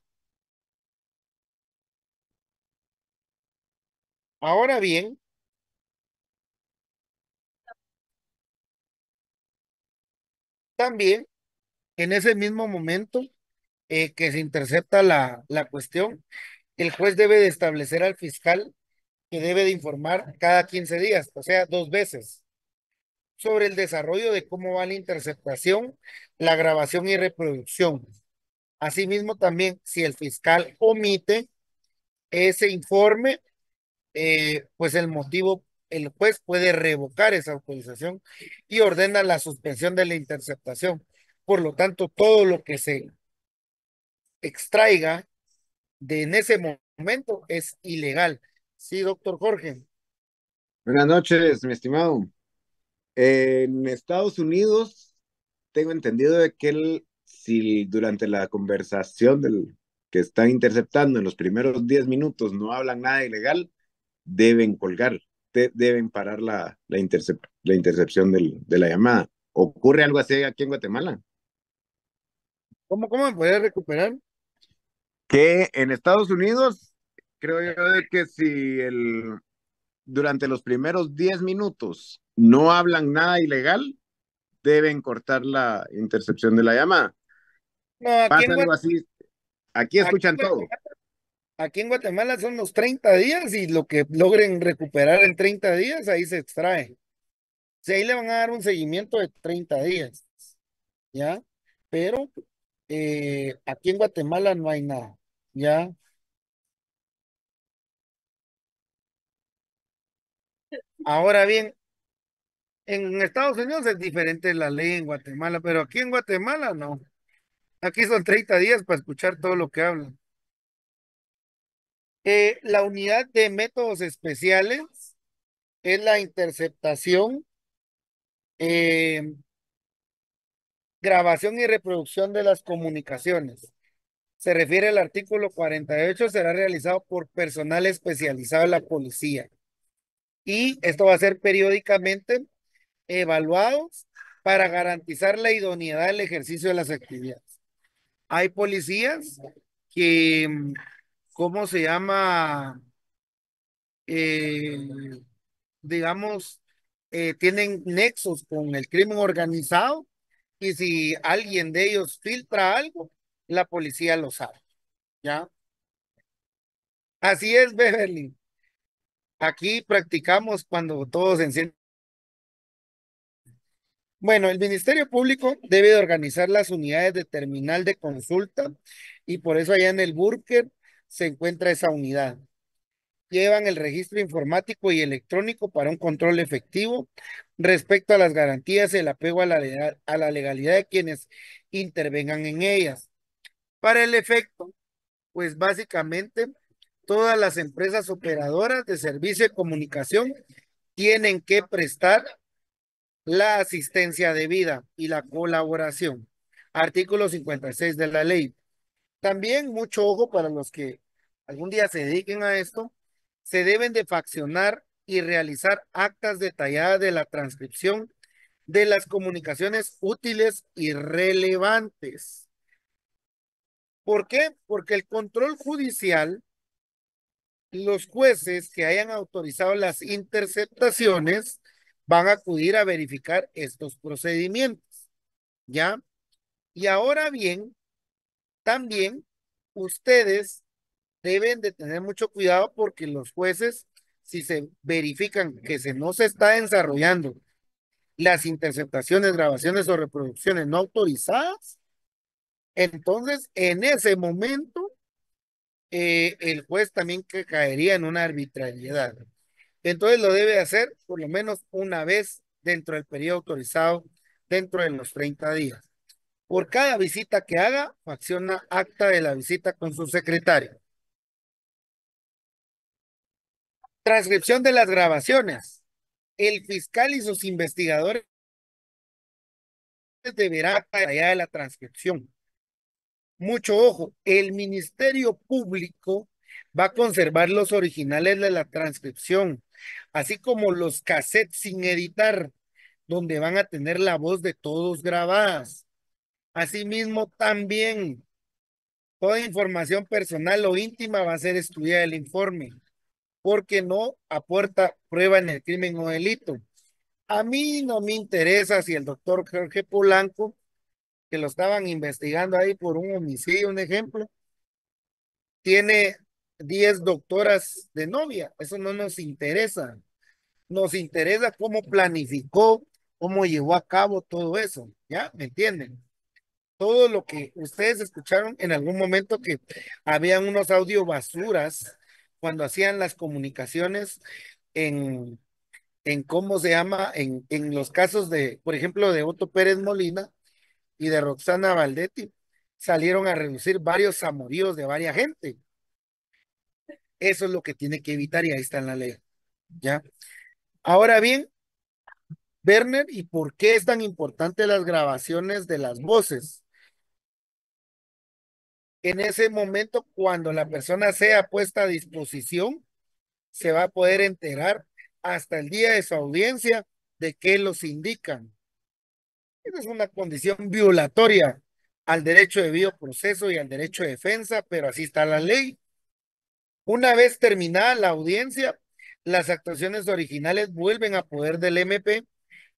Ahora bien, también en ese mismo momento que se intercepta la cuestión, el juez debe de establecer al fiscal que debe de informar cada 15 días, o sea, 2 veces, sobre el desarrollo de cómo va la interceptación, la grabación y reproducción. Asimismo, también, si el fiscal omite ese informe, pues el motivo, el juez puede revocar esa autorización y ordena la suspensión de la interceptación. Por lo tanto, todo lo que se extraiga de en ese momento es ilegal. Sí, doctor Jorge. Buenas noches, mi estimado. En Estados Unidos tengo entendido de que si durante la conversación del que están interceptando en los primeros 10 minutos no hablan nada ilegal, deben colgar, deben parar la intercepción de la llamada. ¿Ocurre algo así aquí en Guatemala? ¿Cómo me podría recuperar? Que en Estados Unidos creo yo de que si durante los primeros 10 minutos no hablan nada ilegal, deben cortar la intercepción de la llamada. No, Pasa algo así, aquí Aquí en escuchan todo. Guatemala, aquí en Guatemala son los 30 días y lo que logren recuperar en 30 días, ahí se extrae. Si ahí le van a dar un seguimiento de 30 días, ¿ya? Pero aquí en Guatemala no hay nada, ¿ya? Ahora bien, en Estados Unidos es diferente la ley en Guatemala, pero aquí en Guatemala no. Aquí son 30 días para escuchar todo lo que hablan. La unidad de métodos especiales es la interceptación, eh, grabación y reproducción de las comunicaciones. Se refiere al artículo 48, será realizado por personal especializado en la policía. Y esto va a ser periódicamente evaluados para garantizar la idoneidad del ejercicio de las actividades. Hay policías que, ¿cómo se llama? Eh, digamos, tienen nexos con el crimen organizado y si alguien de ellos filtra algo, la policía lo sabe, ¿ya? Así es, Beverly. Aquí practicamos cuando todos encienden. Bueno, el Ministerio Público debe de organizar las unidades de terminal de consulta y por eso allá en el búnker se encuentra esa unidad. Llevan el registro informático y electrónico para un control efectivo respecto a las garantías y el apego a a la legalidad de quienes intervengan en ellas. Para el efecto, pues básicamente todas las empresas operadoras de servicio de comunicación tienen que prestar la asistencia debida y la colaboración. Artículo 56 de la ley. También mucho ojo para los que algún día se dediquen a esto, se deben de faccionar y realizar actas detalladas de la transcripción de las comunicaciones útiles y relevantes. ¿Por qué? Porque el control judicial, los jueces que hayan autorizado las interceptaciones van a acudir a verificar estos procedimientos, ¿ya? Y ahora bien, también ustedes deben de tener mucho cuidado porque los jueces, si se verifican que no se está desarrollando las interceptaciones, grabaciones o reproducciones no autorizadas, entonces en ese momento el juez también que caería en una arbitrariedad. Entonces lo debe hacer por lo menos una vez dentro del periodo autorizado, dentro de los 30 días. Por cada visita que haga, facciona acta de la visita con su secretario. Transcripción de las grabaciones. El fiscal y sus investigadores deberán allá de la transcripción. Mucho ojo, el Ministerio Público va a conservar los originales de la transcripción, así como los cassettes sin editar, donde van a tener la voz de todos grabadas. Asimismo, también toda información personal o íntima va a ser estudiada el informe, porque no aporta prueba en el crimen o delito. A mí no me interesa si el doctor Jorge Polanco, que lo estaban investigando ahí por un homicidio, un ejemplo, tiene 10 doctoras de novia. Eso no nos interesa. Nos interesa cómo planificó, cómo llevó a cabo todo eso. ¿Ya? ¿Me entienden? Todo lo que ustedes escucharon en algún momento que habían unos audio basuras cuando hacían las comunicaciones en cómo se llama, en los casos de, por ejemplo, de Otto Pérez Molina y de Roxana Valdetti, salieron a reducir varios amoríos de varias gente. Eso es lo que tiene que evitar y ahí está en la ley, ¿ya? Ahora bien, Werner, ¿y por qué es tan importante las grabaciones de las voces? En ese momento, cuando la persona sea puesta a disposición, se va a poder enterar hasta el día de su audiencia de qué los indican. Esa es una condición violatoria al derecho de debido proceso y al derecho de defensa, pero así está la ley. Una vez terminada la audiencia, las actuaciones originales vuelven a poder del MP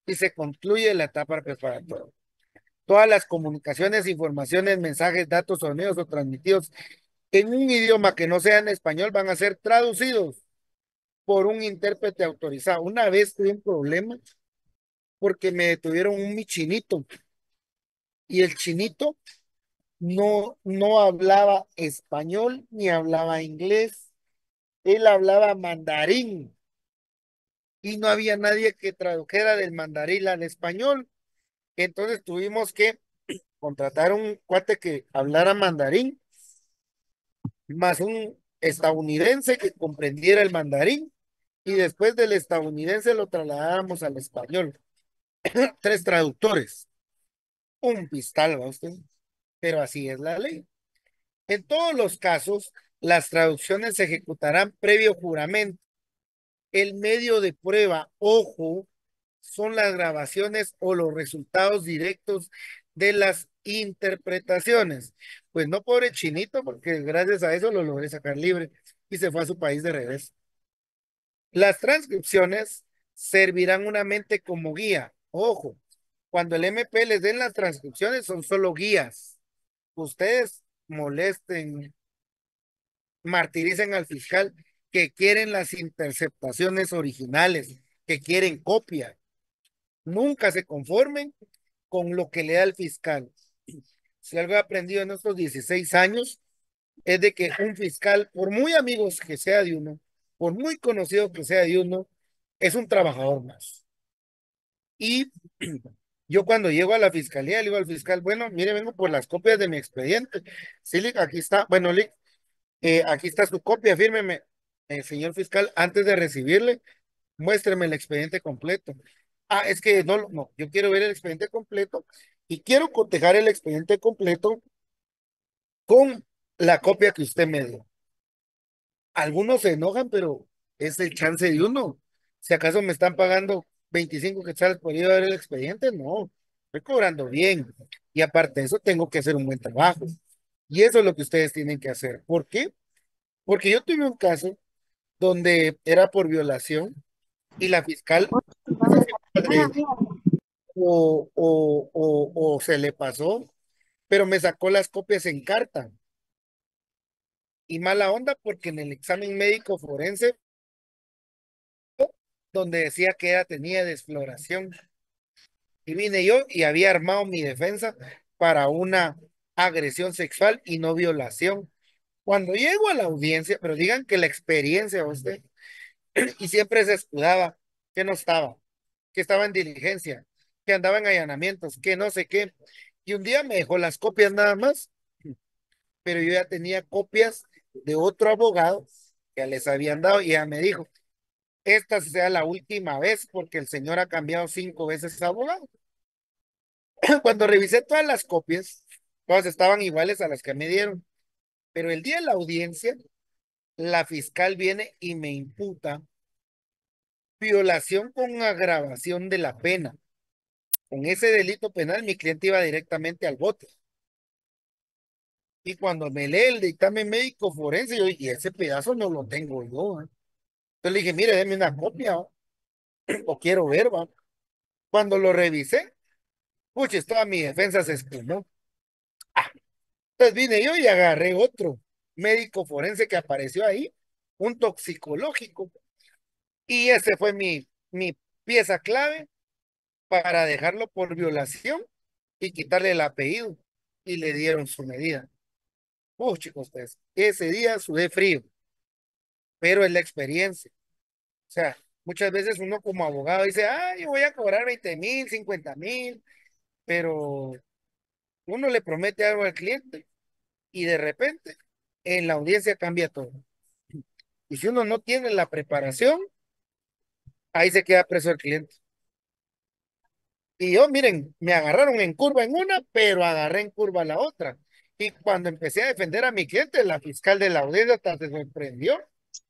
y se concluye la etapa preparatoria. Todas las comunicaciones, informaciones, mensajes, datos, sonidos o transmitidos en un idioma que no sea en español van a ser traducidos por un intérprete autorizado. Una vez tuve un problema porque me detuvieron mi chinito y el chinito no hablaba español ni hablaba inglés. Él hablaba mandarín y no había nadie que tradujera del mandarín al español. Entonces tuvimos que contratar un cuate que hablara mandarín, más un estadounidense que comprendiera el mandarín, y después del estadounidense lo trasladamos al español. Tres traductores, un pistal, ¿va usted? Pero así es la ley. En todos los casos, las traducciones se ejecutarán previo juramento. El medio de prueba, ojo, son las grabaciones o los resultados directos de las interpretaciones. Pues no, pobre chinito, porque gracias a eso lo logré sacar libre y se fue a su país de regreso. Las transcripciones servirán únicamente como guía. Ojo, cuando el MP les den las transcripciones son solo guías. Ustedes molesten, martiricen al fiscal que quieren las interceptaciones originales, que quieren copia. Nunca se conformen con lo que le da el fiscal. Si algo he aprendido en estos 16 años es de que un fiscal, por muy amigos que sea de uno, por muy conocido que sea de uno, es un trabajador más. Y yo cuando llego a la fiscalía, le digo al fiscal, bueno, mire, vengo por las copias de mi expediente. Sí, Lic, aquí está. Bueno, Lic, aquí está su copia, fírmeme. Señor fiscal, antes de recibirle, muéstreme el expediente completo. Ah, es que no, yo quiero ver el expediente completo y quiero cotejar el expediente completo con la copia que usted me dio. Algunos se enojan, pero es el chance de uno. Si acaso me están pagando 25 quetzales por ir a ver el expediente, no, estoy cobrando bien. Y aparte de eso, tengo que hacer un buen trabajo. Y eso es lo que ustedes tienen que hacer. ¿Por qué? Porque yo tuve un caso donde era por violación y la fiscal, no sé si fue adrede o se le pasó, pero me sacó las copias en carta. Y mala onda porque en el examen médico forense, donde decía que ella tenía desfloración, y vine yo y había armado mi defensa para una agresión sexual y no violación. Cuando llego a la audiencia, pero digan que la experiencia, usted, y siempre se escudaba que no estaba, que estaba en diligencia, que andaba en allanamientos, que no sé qué. Y un día me dejó las copias nada más, pero yo ya tenía copias de otro abogado que les habían dado y ya me dijo, esta sea la última vez porque el señor ha cambiado 5 veces de abogado. Cuando revisé todas las copias, todas estaban iguales a las que me dieron, pero el día de la audiencia, la fiscal viene y me imputa violación con agravación de la pena. Con ese delito penal, mi cliente iba directamente al bote. Y cuando me lee el dictamen médico forense, yo, y ese pedazo no lo tengo yo. Entonces le dije, mire, déme una copia, ¿va? O quiero ver, va. Cuando lo revisé, pucha, toda mi defensa se espumó. Ah, entonces vine yo y agarré otro médico forense que apareció ahí, un toxicológico. Y ese fue mi pieza clave para dejarlo por violación y quitarle el apellido. Y le dieron su medida. Chicos, ustedes, ese día sudé frío, pero es la experiencia. O sea, muchas veces uno como abogado dice, ah, yo voy a cobrar 20,000, 50,000, pero uno le promete algo al cliente y de repente en la audiencia cambia todo. Y si uno no tiene la preparación, ahí se queda preso el cliente. Y yo, miren, me agarraron en curva en una, pero agarré en curva la otra. Y cuando empecé a defender a mi cliente, la fiscal de la audiencia hasta se sorprendió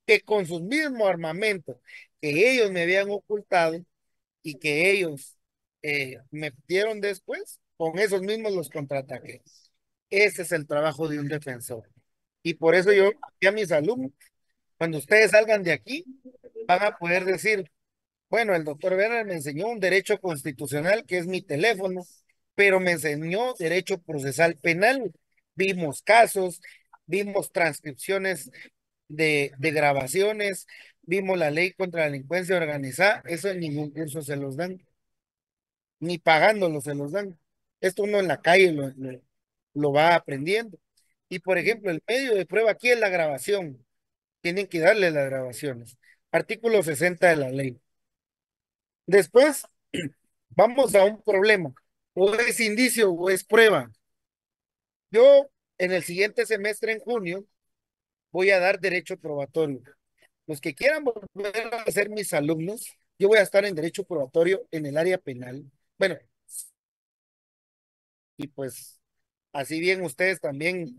que con sus mismos armamentos que ellos me habían ocultado y que ellos me dieron después, con esos mismos los contraataqué. Ese es el trabajo de un defensor. Y por eso yo, a mis alumnos, cuando ustedes salgan de aquí, van a poder decir, bueno, el doctor Werner me enseñó un derecho constitucional que es mi teléfono, pero me enseñó derecho procesal penal. Vimos casos, vimos transcripciones de grabaciones, vimos la ley contra la delincuencia organizada. Eso en ningún curso se los dan, ni pagándolo se los dan. Esto uno en la calle lo va aprendiendo. Y por ejemplo, el medio de prueba aquí es la grabación. Tienen que darle las grabaciones. Artículo 60 de la ley. Después, vamos a un problema. O es indicio o es prueba. Yo en el siguiente semestre, en junio, voy a dar derecho probatorio. Los que quieran volver a ser mis alumnos, yo voy a estar en derecho probatorio en el área penal. Bueno, y pues así bien ustedes también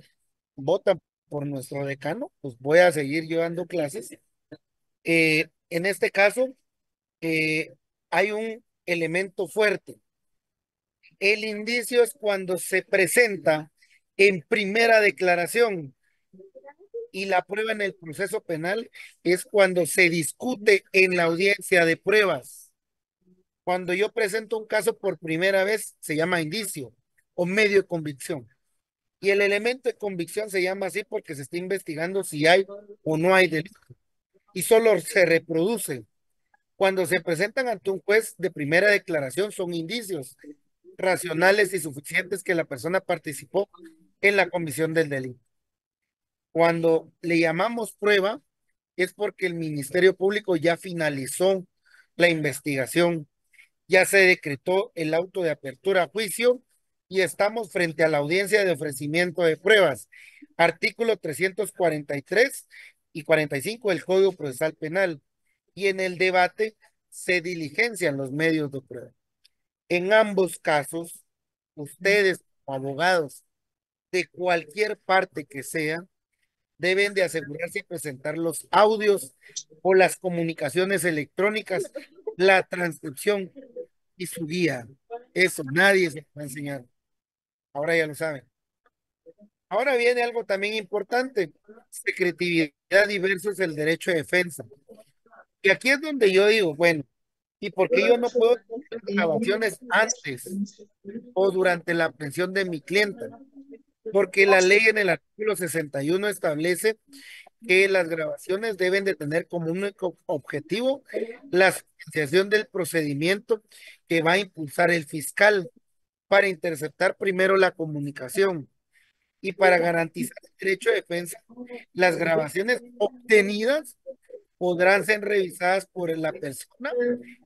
votan por nuestro decano, pues voy a seguir yo dando clases. En este caso, hay un elemento fuerte. El indicio es cuando se presenta en primera declaración y la prueba en el proceso penal es cuando se discute en la audiencia de pruebas. Cuando yo presento un caso por primera vez, se llama indicio o medio de convicción. Y el elemento de convicción se llama así porque se está investigando si hay o no hay delito. Y solo se reproduce. Cuando se presentan ante un juez de primera declaración, son indicios racionales y suficientes que la persona participó en la comisión del delito. Cuando le llamamos prueba, es porque el Ministerio Público ya finalizó la investigación, ya se decretó el auto de apertura a juicio y estamos frente a la audiencia de ofrecimiento de pruebas. Artículo 343 y 45 del Código Procesal Penal. Y en el debate se diligencian los medios de prueba. En ambos casos, ustedes, abogados de cualquier parte que sea, deben de asegurarse de presentar los audios o las comunicaciones electrónicas, la transcripción y su guía. Eso nadie se va a enseñar. Ahora ya lo saben. Ahora viene algo también importante, secretividad y versus el derecho de defensa. Y aquí es donde yo digo, bueno, ¿y por qué yo no puedo tener grabaciones antes o durante la aprehensión de mi clienta? Porque la ley en el artículo 61 establece que las grabaciones deben de tener como único objetivo la financiación del procedimiento que va a impulsar el fiscal para interceptar primero la comunicación y para garantizar el derecho de defensa. Las grabaciones obtenidas podrán ser revisadas por la persona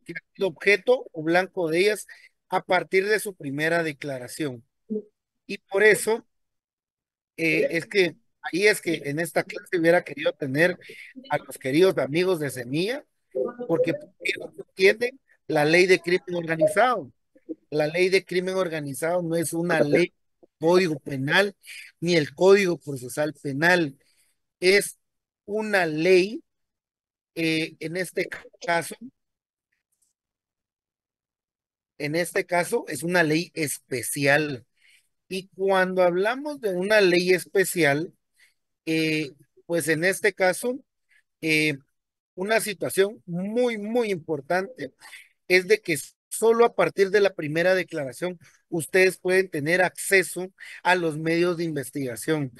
que es el objeto o blanco de ellas a partir de su primera declaración. Y por eso es que ahí es que en esta clase hubiera querido tener a los queridos amigos de Semilla, porque ellos entienden la ley de crimen organizado. La ley de crimen organizado no es una ley, código penal, ni el código procesal penal. Es una ley, en este caso, es una ley especial. Y cuando hablamos de una ley especial, eh, pues en este caso, eh, una situación muy, muy importante es de que solo a partir de la primera declaración ustedes pueden tener acceso a los medios de investigación.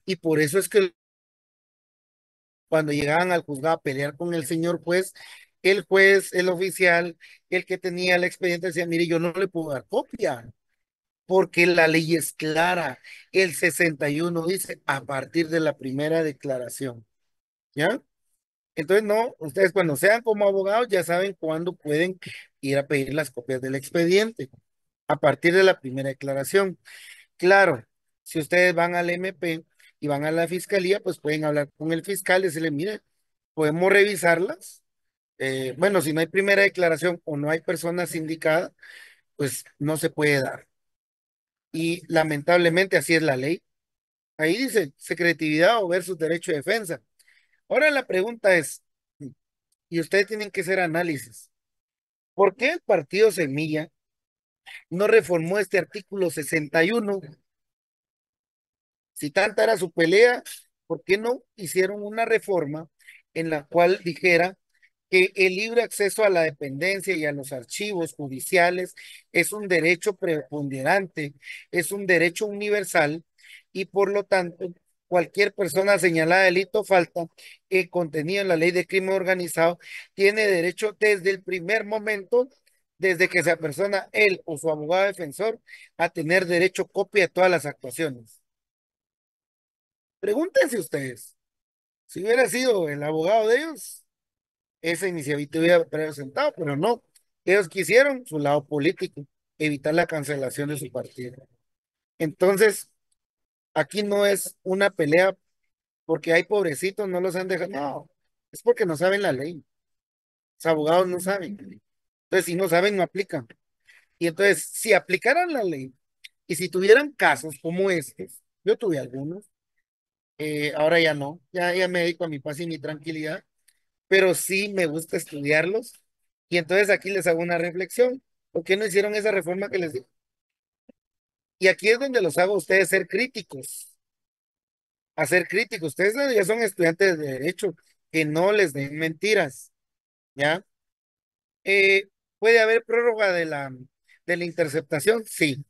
Y por eso es que cuando llegaban al juzgado a pelear con el señor juez, el juez, el oficial, el que tenía el expediente decía, mire, yo no le puedo dar copia, porque la ley es clara. El 61 dice a partir de la primera declaración, ¿ya? Entonces, no, ustedes cuando sean como abogados ya saben cuándo pueden ir a pedir las copias del expediente a partir de la primera declaración. Claro, si ustedes van al MP y van a la fiscalía, pues pueden hablar con el fiscal y decirle, mire, podemos revisarlas Bueno, si no hay primera declaración o no hay personas indicadas, pues no se puede dar. Y lamentablemente así es la ley. Ahí dice secretividad o versus derecho de defensa. Ahora la pregunta es, y ustedes tienen que hacer análisis, ¿por qué el partido Semilla no reformó este artículo 61? Si tanta era su pelea, ¿por qué no hicieron una reforma en la cual dijera que el libre acceso a la dependencia y a los archivos judiciales es un derecho preponderante, es un derecho universal y por lo tanto cualquier persona señalada de delito o falta contenida en la ley de crimen organizado tiene derecho desde el primer momento, desde que se apersona él o su abogado defensor, a tener derecho copia de todas las actuaciones? Pregúntense ustedes, si hubiera sido el abogado de ellos, esa iniciativa hubiera presentado, pero no. Ellos quisieron su lado político, evitar la cancelación de su partido. Entonces, aquí no es una pelea porque hay pobrecitos, no los han dejado. No, es porque no saben la ley. Los abogados no saben. Entonces, si no saben, no aplican. Y entonces, si aplicaran la ley y si tuvieran casos como estos, yo tuve algunos, ahora ya no, ya me dedico a mi paz y mi tranquilidad, pero sí me gusta estudiarlos. Y entonces aquí les hago una reflexión. ¿Por qué no hicieron esa reforma que les digo? Y aquí es donde los hago a ustedes ser críticos, a ser críticos. Ustedes ya son estudiantes de derecho, que no les den mentiras, ¿ya? ¿Puede haber prórroga de la interceptación? Sí.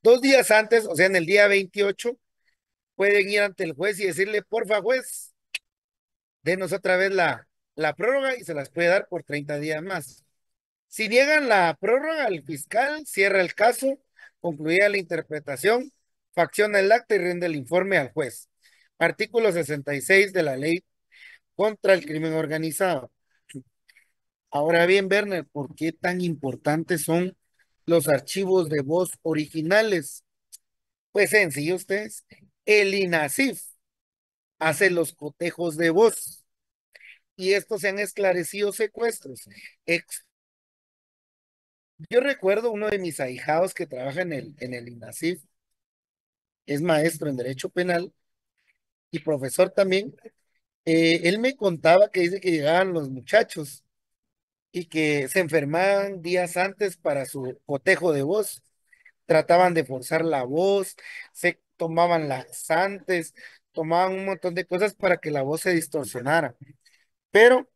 2 días antes, o sea, en el día 28 pueden ir ante el juez y decirle, porfa, juez, denos otra vez la prórroga y se las puede dar por 30 días más. Si niegan la prórroga, el fiscal cierra el caso, concluida la interpretación, facciona el acta y rinde el informe al juez. Artículo 66 de la ley contra el crimen organizado. Ahora bien, Werner, ¿por qué tan importantes son los archivos de voz originales? Pues sencillo, ustedes. El INASIF hace los cotejos de voz y estos se han esclarecido secuestros. Yo recuerdo uno de mis ahijados que trabaja en el INASIF, es maestro en Derecho Penal y profesor también. Él me contaba que dice que llegaban los muchachos y que se enfermaban días antes para su cotejo de voz. Trataban de forzar la voz, se tomaban laxantes, tomaban un montón de cosas para que la voz se distorsionara. Pero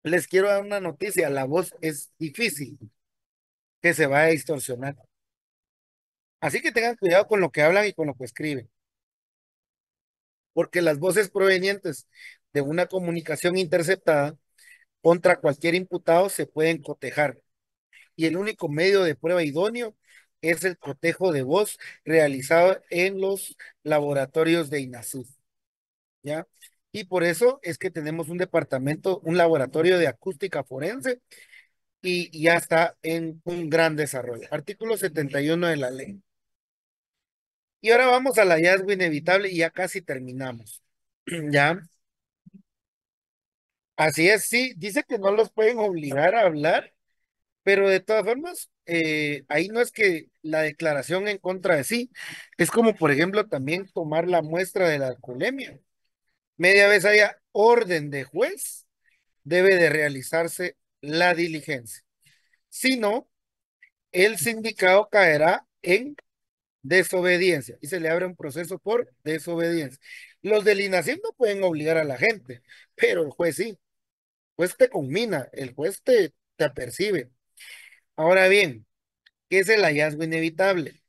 les quiero dar una noticia, la voz es difícil que se vaya a distorsionar. Así que tengan cuidado con lo que hablan y con lo que escriben, porque las voces provenientes de una comunicación interceptada contra cualquier imputado se pueden cotejar y el único medio de prueba idóneo es el cotejo de voz realizado en los laboratorios de INASUF, ¿ya? Y por eso es que tenemos un departamento, un laboratorio de acústica forense y ya está en un gran desarrollo. Artículo 71 de la ley. Y ahora vamos al hallazgo inevitable y ya casi terminamos. ¿Ya? Así es, sí, dice que no los pueden obligar a hablar, pero de todas formas, ahí no es que la declaración en contra de sí, es como por ejemplo también tomar la muestra de la alcoholemia. Media vez haya orden de juez, debe de realizarse la diligencia. Si no, el sindicado caerá en desobediencia y se le abre un proceso por desobediencia. Los del INACIM no pueden obligar a la gente, pero el juez sí. Juez te conmina, el juez te apercibe. Ahora bien, ¿qué es el hallazgo inevitable?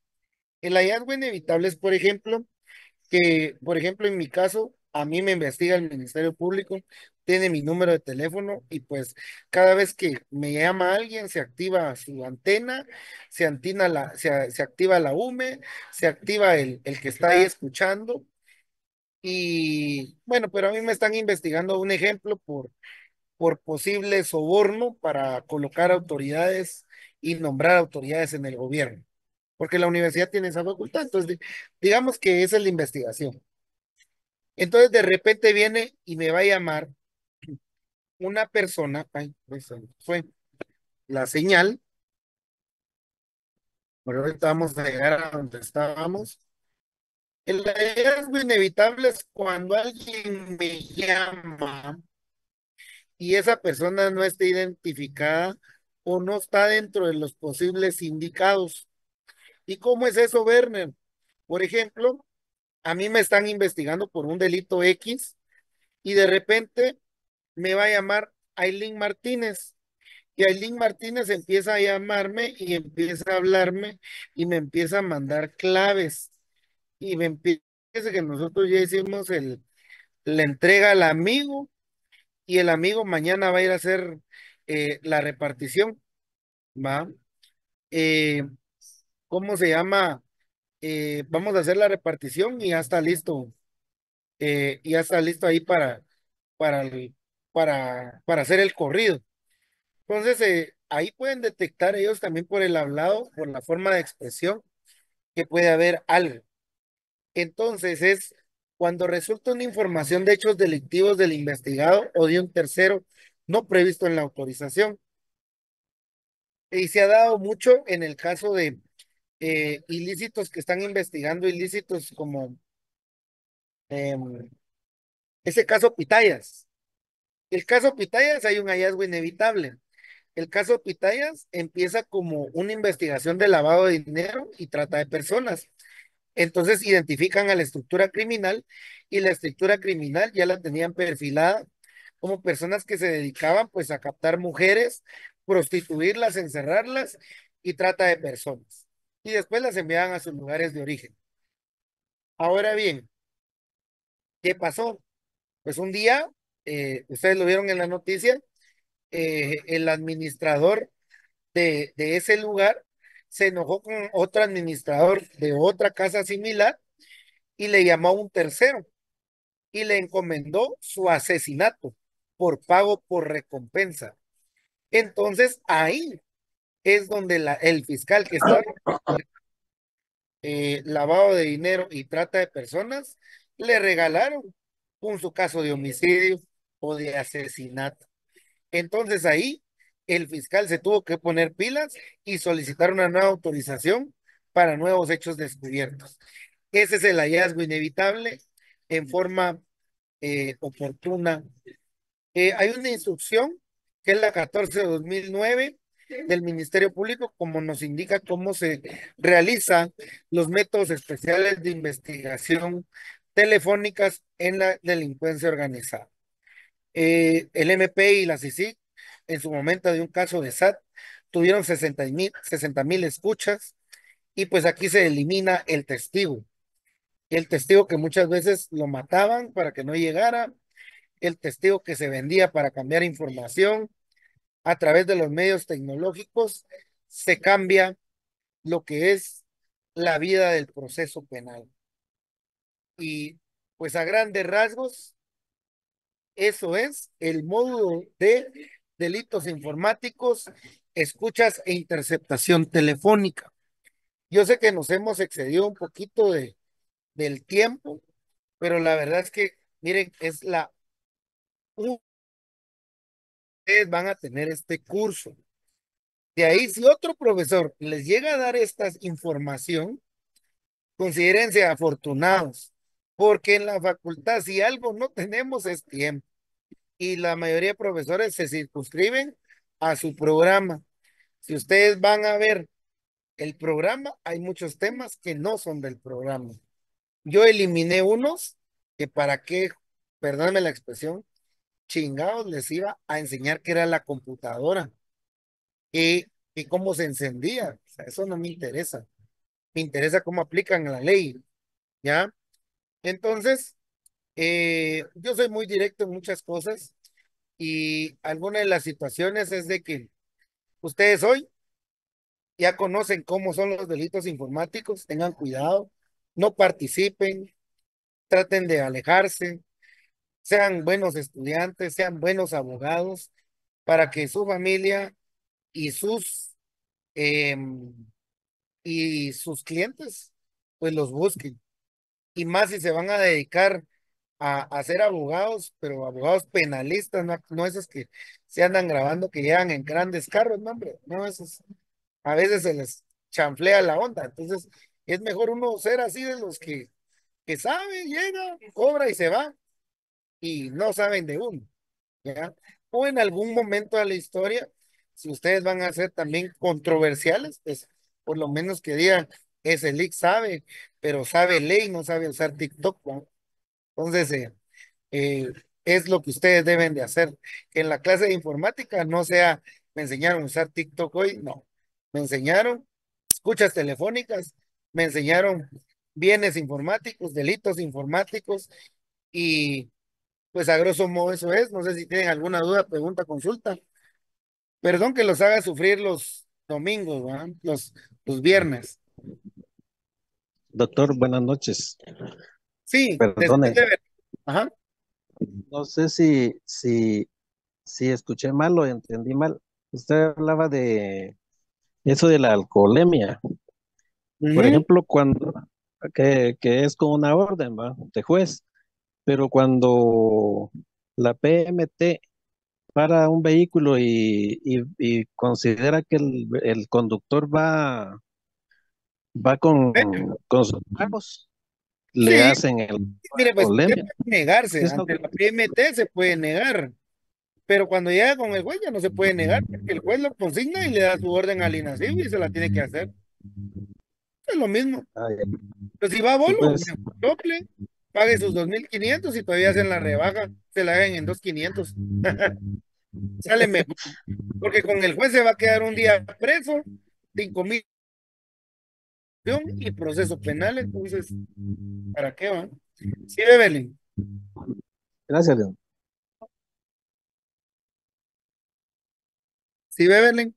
El hallazgo inevitable es, por ejemplo, que, por ejemplo, en mi caso, a mí me investiga el Ministerio Público, tiene mi número de teléfono y pues cada vez que me llama alguien se activa su antena, se activa la UME, se activa el que está ahí escuchando y bueno, pero a mí me están investigando un ejemplo por posible soborno para colocar autoridades y nombrar autoridades en el gobierno, porque la universidad tiene esa facultad. Entonces, digamos que esa es la investigación. Entonces, de repente viene y me va a llamar una persona, ay, pues, fue la señal, pero ahorita vamos a llegar a donde estábamos. El hallazgo inevitable es cuando alguien me llama y esa persona no está identificada o no está dentro de los posibles indicados. ¿Y cómo es eso, Werner? Por ejemplo, a mí me están investigando por un delito X y de repente me va a llamar Aileen Martínez. Y Aileen Martínez empieza a llamarme y empieza a hablarme y me empieza a mandar claves. Y me empieza que nosotros ya hicimos la entrega al amigo y el amigo mañana va a ir a hacer la repartición, ¿va? Eh, ¿Cómo se llama? Vamos a hacer la repartición y ya está listo. Ya está listo ahí para, para hacer el corrido. Entonces, ahí pueden detectar ellos también por el hablado, por la forma de expresión, que puede haber algo. Entonces, es cuando resulta una información de hechos delictivos del investigado o de un tercero no previsto en la autorización. Y se ha dado mucho en el caso de ilícitos que están investigando, ilícitos como em, ese caso Pitayas. El caso Pitayas hay un hallazgo inevitable. El caso Pitayas empieza como una investigación de lavado de dinero y trata de personas. Entonces identifican a la estructura criminal y la estructura criminal ya la tenían perfilada como personas que se dedicaban pues a captar mujeres, prostituirlas, encerrarlas y trata de personas. Y después las enviaban a sus lugares de origen. Ahora bien, ¿qué pasó? Pues un día, ustedes lo vieron en la noticia, el administrador de ese lugar se enojó con otro administrador de otra casa similar y le llamó a un tercero y le encomendó su asesinato por pago por recompensa. Entonces ahí es donde el fiscal que estaba lavado de dinero y trata de personas le regalaron con su caso de homicidio o de asesinato. Entonces ahí el fiscal se tuvo que poner pilas y solicitar una nueva autorización para nuevos hechos descubiertos. Ese es el hallazgo inevitable en forma oportuna. Hay una instrucción que es la 14/2009 del Ministerio Público, como nos indica cómo se realizan los métodos especiales de investigación telefónicas en la delincuencia organizada. El MP y la CICIG, en su momento de un caso de SAT, tuvieron 60,000 escuchas y pues aquí se elimina el testigo que muchas veces lo mataban para que no llegara, el testigo que se vendía para cambiar información a través de los medios tecnológicos, se cambia lo que es la vida del proceso penal. Y pues a grandes rasgos, eso es el módulo de delitos informáticos, escuchas e interceptación telefónica. Yo sé que nos hemos excedido un poquito del tiempo, pero la verdad es que, miren, es ustedes van a tener este curso. De ahí, si otro profesor les llega a dar esta información, considérense afortunados, porque en la facultad, si algo no tenemos es tiempo, y la mayoría de profesores se circunscriben a su programa. Si ustedes van a ver el programa, hay muchos temas que no son del programa. Yo eliminé unos que para qué, perdóname la expresión, chingados les iba a enseñar qué era la computadora y cómo se encendía. O sea, eso no me interesa. Me interesa cómo aplican la ley, ¿ya? Entonces, yo soy muy directo en muchas cosas y alguna de las situaciones es de que ustedes hoy ya conocen cómo son los delitos informáticos, tengan cuidado, no participen, traten de alejarse, sean buenos estudiantes, sean buenos abogados, para que su familia y em, sus clientes pues los busquen. Y más si se van a dedicar a ser abogados, pero abogados penalistas, no, no esos que se andan grabando, que llegan en grandes carros, no, hombre, no, esos a veces se les chanflea la onda. Entonces, es mejor uno ser así de los que sabe, llega, cobra y se va, y no saben de uno, ¿ya? O en algún momento de la historia, si ustedes van a ser también controversiales, pues por lo menos que digan, ese leak sabe, pero sabe ley, no sabe usar TikTok, ¿no? Entonces, eh, es lo que ustedes deben de hacer. Que en la clase de informática no sea, me enseñaron a usar TikTok hoy, no. Me enseñaron escuchas telefónicas, me enseñaron bienes informáticos, delitos informáticos y pues a grosso modo eso es. No sé si tienen alguna duda, pregunta, consulta. Perdón que los haga sufrir los domingos, ¿verdad? Los viernes. Doctor, buenas noches. Sí, después Perdone, de ver. Ajá. no sé si escuché mal o entendí mal. Usted hablaba de eso de la alcoholemia. Por Ujú. ejemplo, cuando que es con una orden, ¿va? De juez, pero cuando la PMT para un vehículo y considera que el conductor va con sus tragos, le Sí, hacen el mire, pues usted alcoholemia. puede negarse, Eso, ante la PMT se puede negar, pero cuando llega con el juez ya no se puede negar, porque el juez lo consigna y le da su orden al INASIF y se la tiene que hacer. Es lo mismo. ay, Pues si va a sí, bolo, pues, doble, pague sus 2.500 y todavía hacen la rebaja, se la hagan en 2.500. Sale mejor, porque con el juez se va a quedar un día preso, 5.000 y proceso penal, entonces, ¿para qué va? Sí, Evelyn, gracias, León. sí, Evelyn.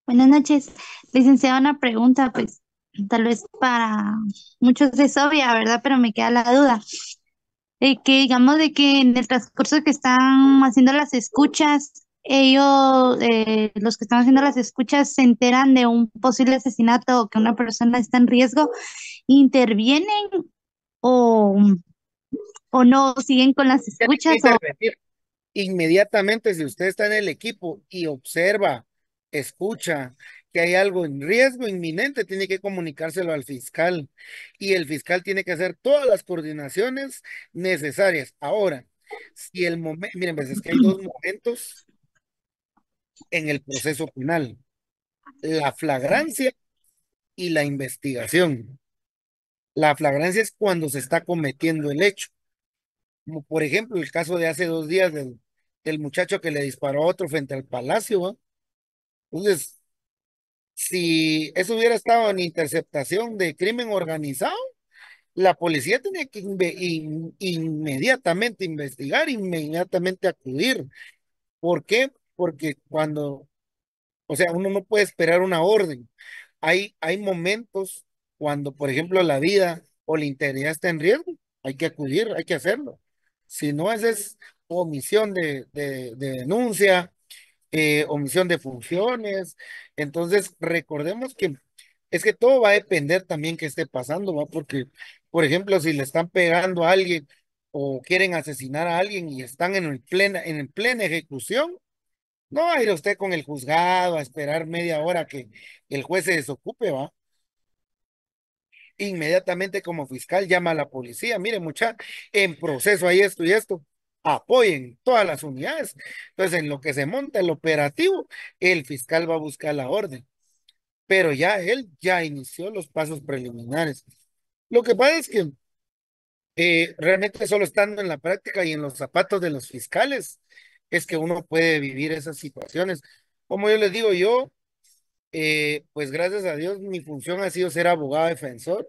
Buenas noches, licenciada. Una pregunta, pues tal vez para muchos es obvia, ¿verdad? Pero me queda la duda. Que digamos de que en el transcurso que están haciendo las escuchas, ellos, los que están haciendo las escuchas, se enteran de un posible asesinato o que una persona está en riesgo, ¿intervienen o, o no siguen con las Tiene que escuchas? O intervenir inmediatamente si usted está en el equipo y observa, escucha que hay algo en riesgo inminente, tiene que comunicárselo al fiscal y el fiscal tiene que hacer todas las coordinaciones necesarias. Ahora, si el momento, miren, pues es que hay dos momentos en el proceso penal, la flagrancia y la investigación. La flagrancia es cuando se está cometiendo el hecho, como por ejemplo el caso de hace 2 días del muchacho que le disparó a otro frente al palacio, ¿va? Entonces, si eso hubiera estado en interceptación de crimen organizado, la policía tenía que inmediatamente investigar, inmediatamente acudir. ¿Por qué? Porque cuando, o sea, uno no puede esperar una orden. Hay momentos cuando, por ejemplo, la vida o la integridad está en riesgo, hay que acudir, hay que hacerlo. Si no, esa es omisión de denuncia, omisión de funciones. Entonces, recordemos que es que todo va a depender también que esté pasando, ¿va? Porque, por ejemplo, si le están pegando a alguien o quieren asesinar a alguien y están en plena ejecución, no va a ir usted con el juzgado a esperar media hora que el juez se desocupe, ¿va? Inmediatamente como fiscal llama a la policía, mire mucha, en proceso hay esto y esto, apoyen todas las unidades. Entonces, en lo que se monta el operativo, el fiscal va a buscar la orden, pero ya él ya inició los pasos preliminares. Lo que pasa es que realmente solo estando en la práctica y en los zapatos de los fiscales es que uno puede vivir esas situaciones. Como yo les digo, yo, pues gracias a Dios, mi función ha sido ser abogado defensor.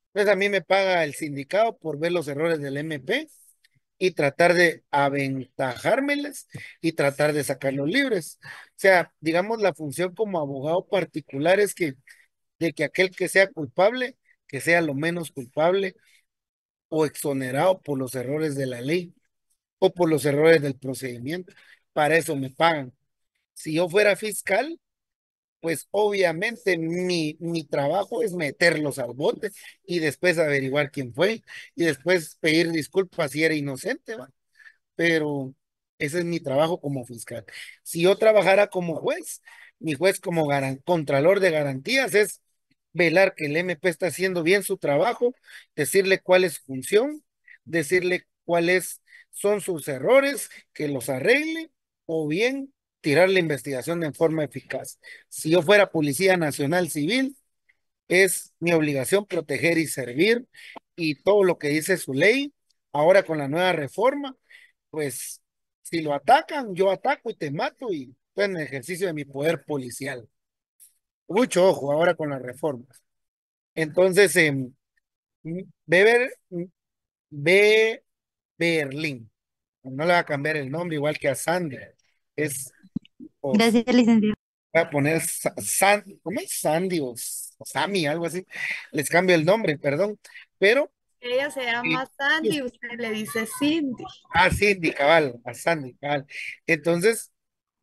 Entonces a mí me paga el sindicato por ver los errores del MP y tratar de aventajármeles y tratar de sacarlos libres. O sea, digamos, la función como abogado particular es que de que aquel que sea culpable, que sea lo menos culpable o exonerado por los errores de la ley o por los errores del procedimiento. Para eso me pagan. Si yo fuera fiscal, pues obviamente mi trabajo es meterlos al bote y después averiguar quién fue y después pedir disculpas si era inocente, ¿va? Pero ese es mi trabajo como fiscal. Si yo trabajara como juez, mi juez como contralor de garantías es velar que el MP está haciendo bien su trabajo, decirle cuál es su función, decirle cuáles son sus errores, que los arregle o bien tirar la investigación de forma eficaz. Si yo fuera Policía Nacional Civil, es mi obligación proteger y servir y todo lo que dice su ley. Ahora con la nueva reforma, pues si lo atacan, yo ataco y te mato y estoy en el ejercicio de mi poder policial. Mucho ojo ahora con las reformas. Entonces, Beber, B. Berlín. No le va a cambiar el nombre igual que a Sandy. Es, o Gracias, licenciado. voy a poner ¿cómo es Sandy o Sammy, algo así? Les cambio el nombre, perdón. Pero, Ella se llama Sandy, usted le dice Cindy. Cindy, cabal, a Sandy, cabal. Entonces,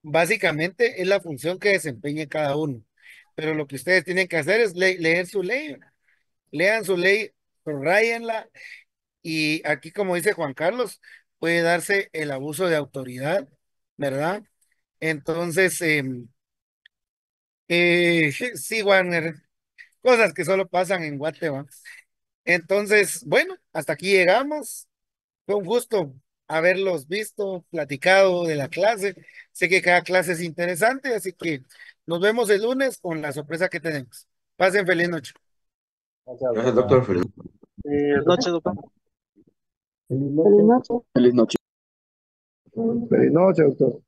básicamente es la función que desempeña cada uno. Pero lo que ustedes tienen que hacer es leer su ley. Lean su ley, subrayenla. Y aquí, como dice Juan Carlos, puede darse el abuso de autoridad, ¿verdad? Entonces, sí, Warner, cosas que solo pasan en Guatemala. Entonces, bueno, hasta aquí llegamos. Fue un gusto haberlos visto, platicado de la clase. Sé que cada clase es interesante, así que nos vemos el lunes con la sorpresa que tenemos. Pasen feliz noche. Gracias, doctor. Feliz Buenas noches, doctor. noche. Feliz noche, doctor.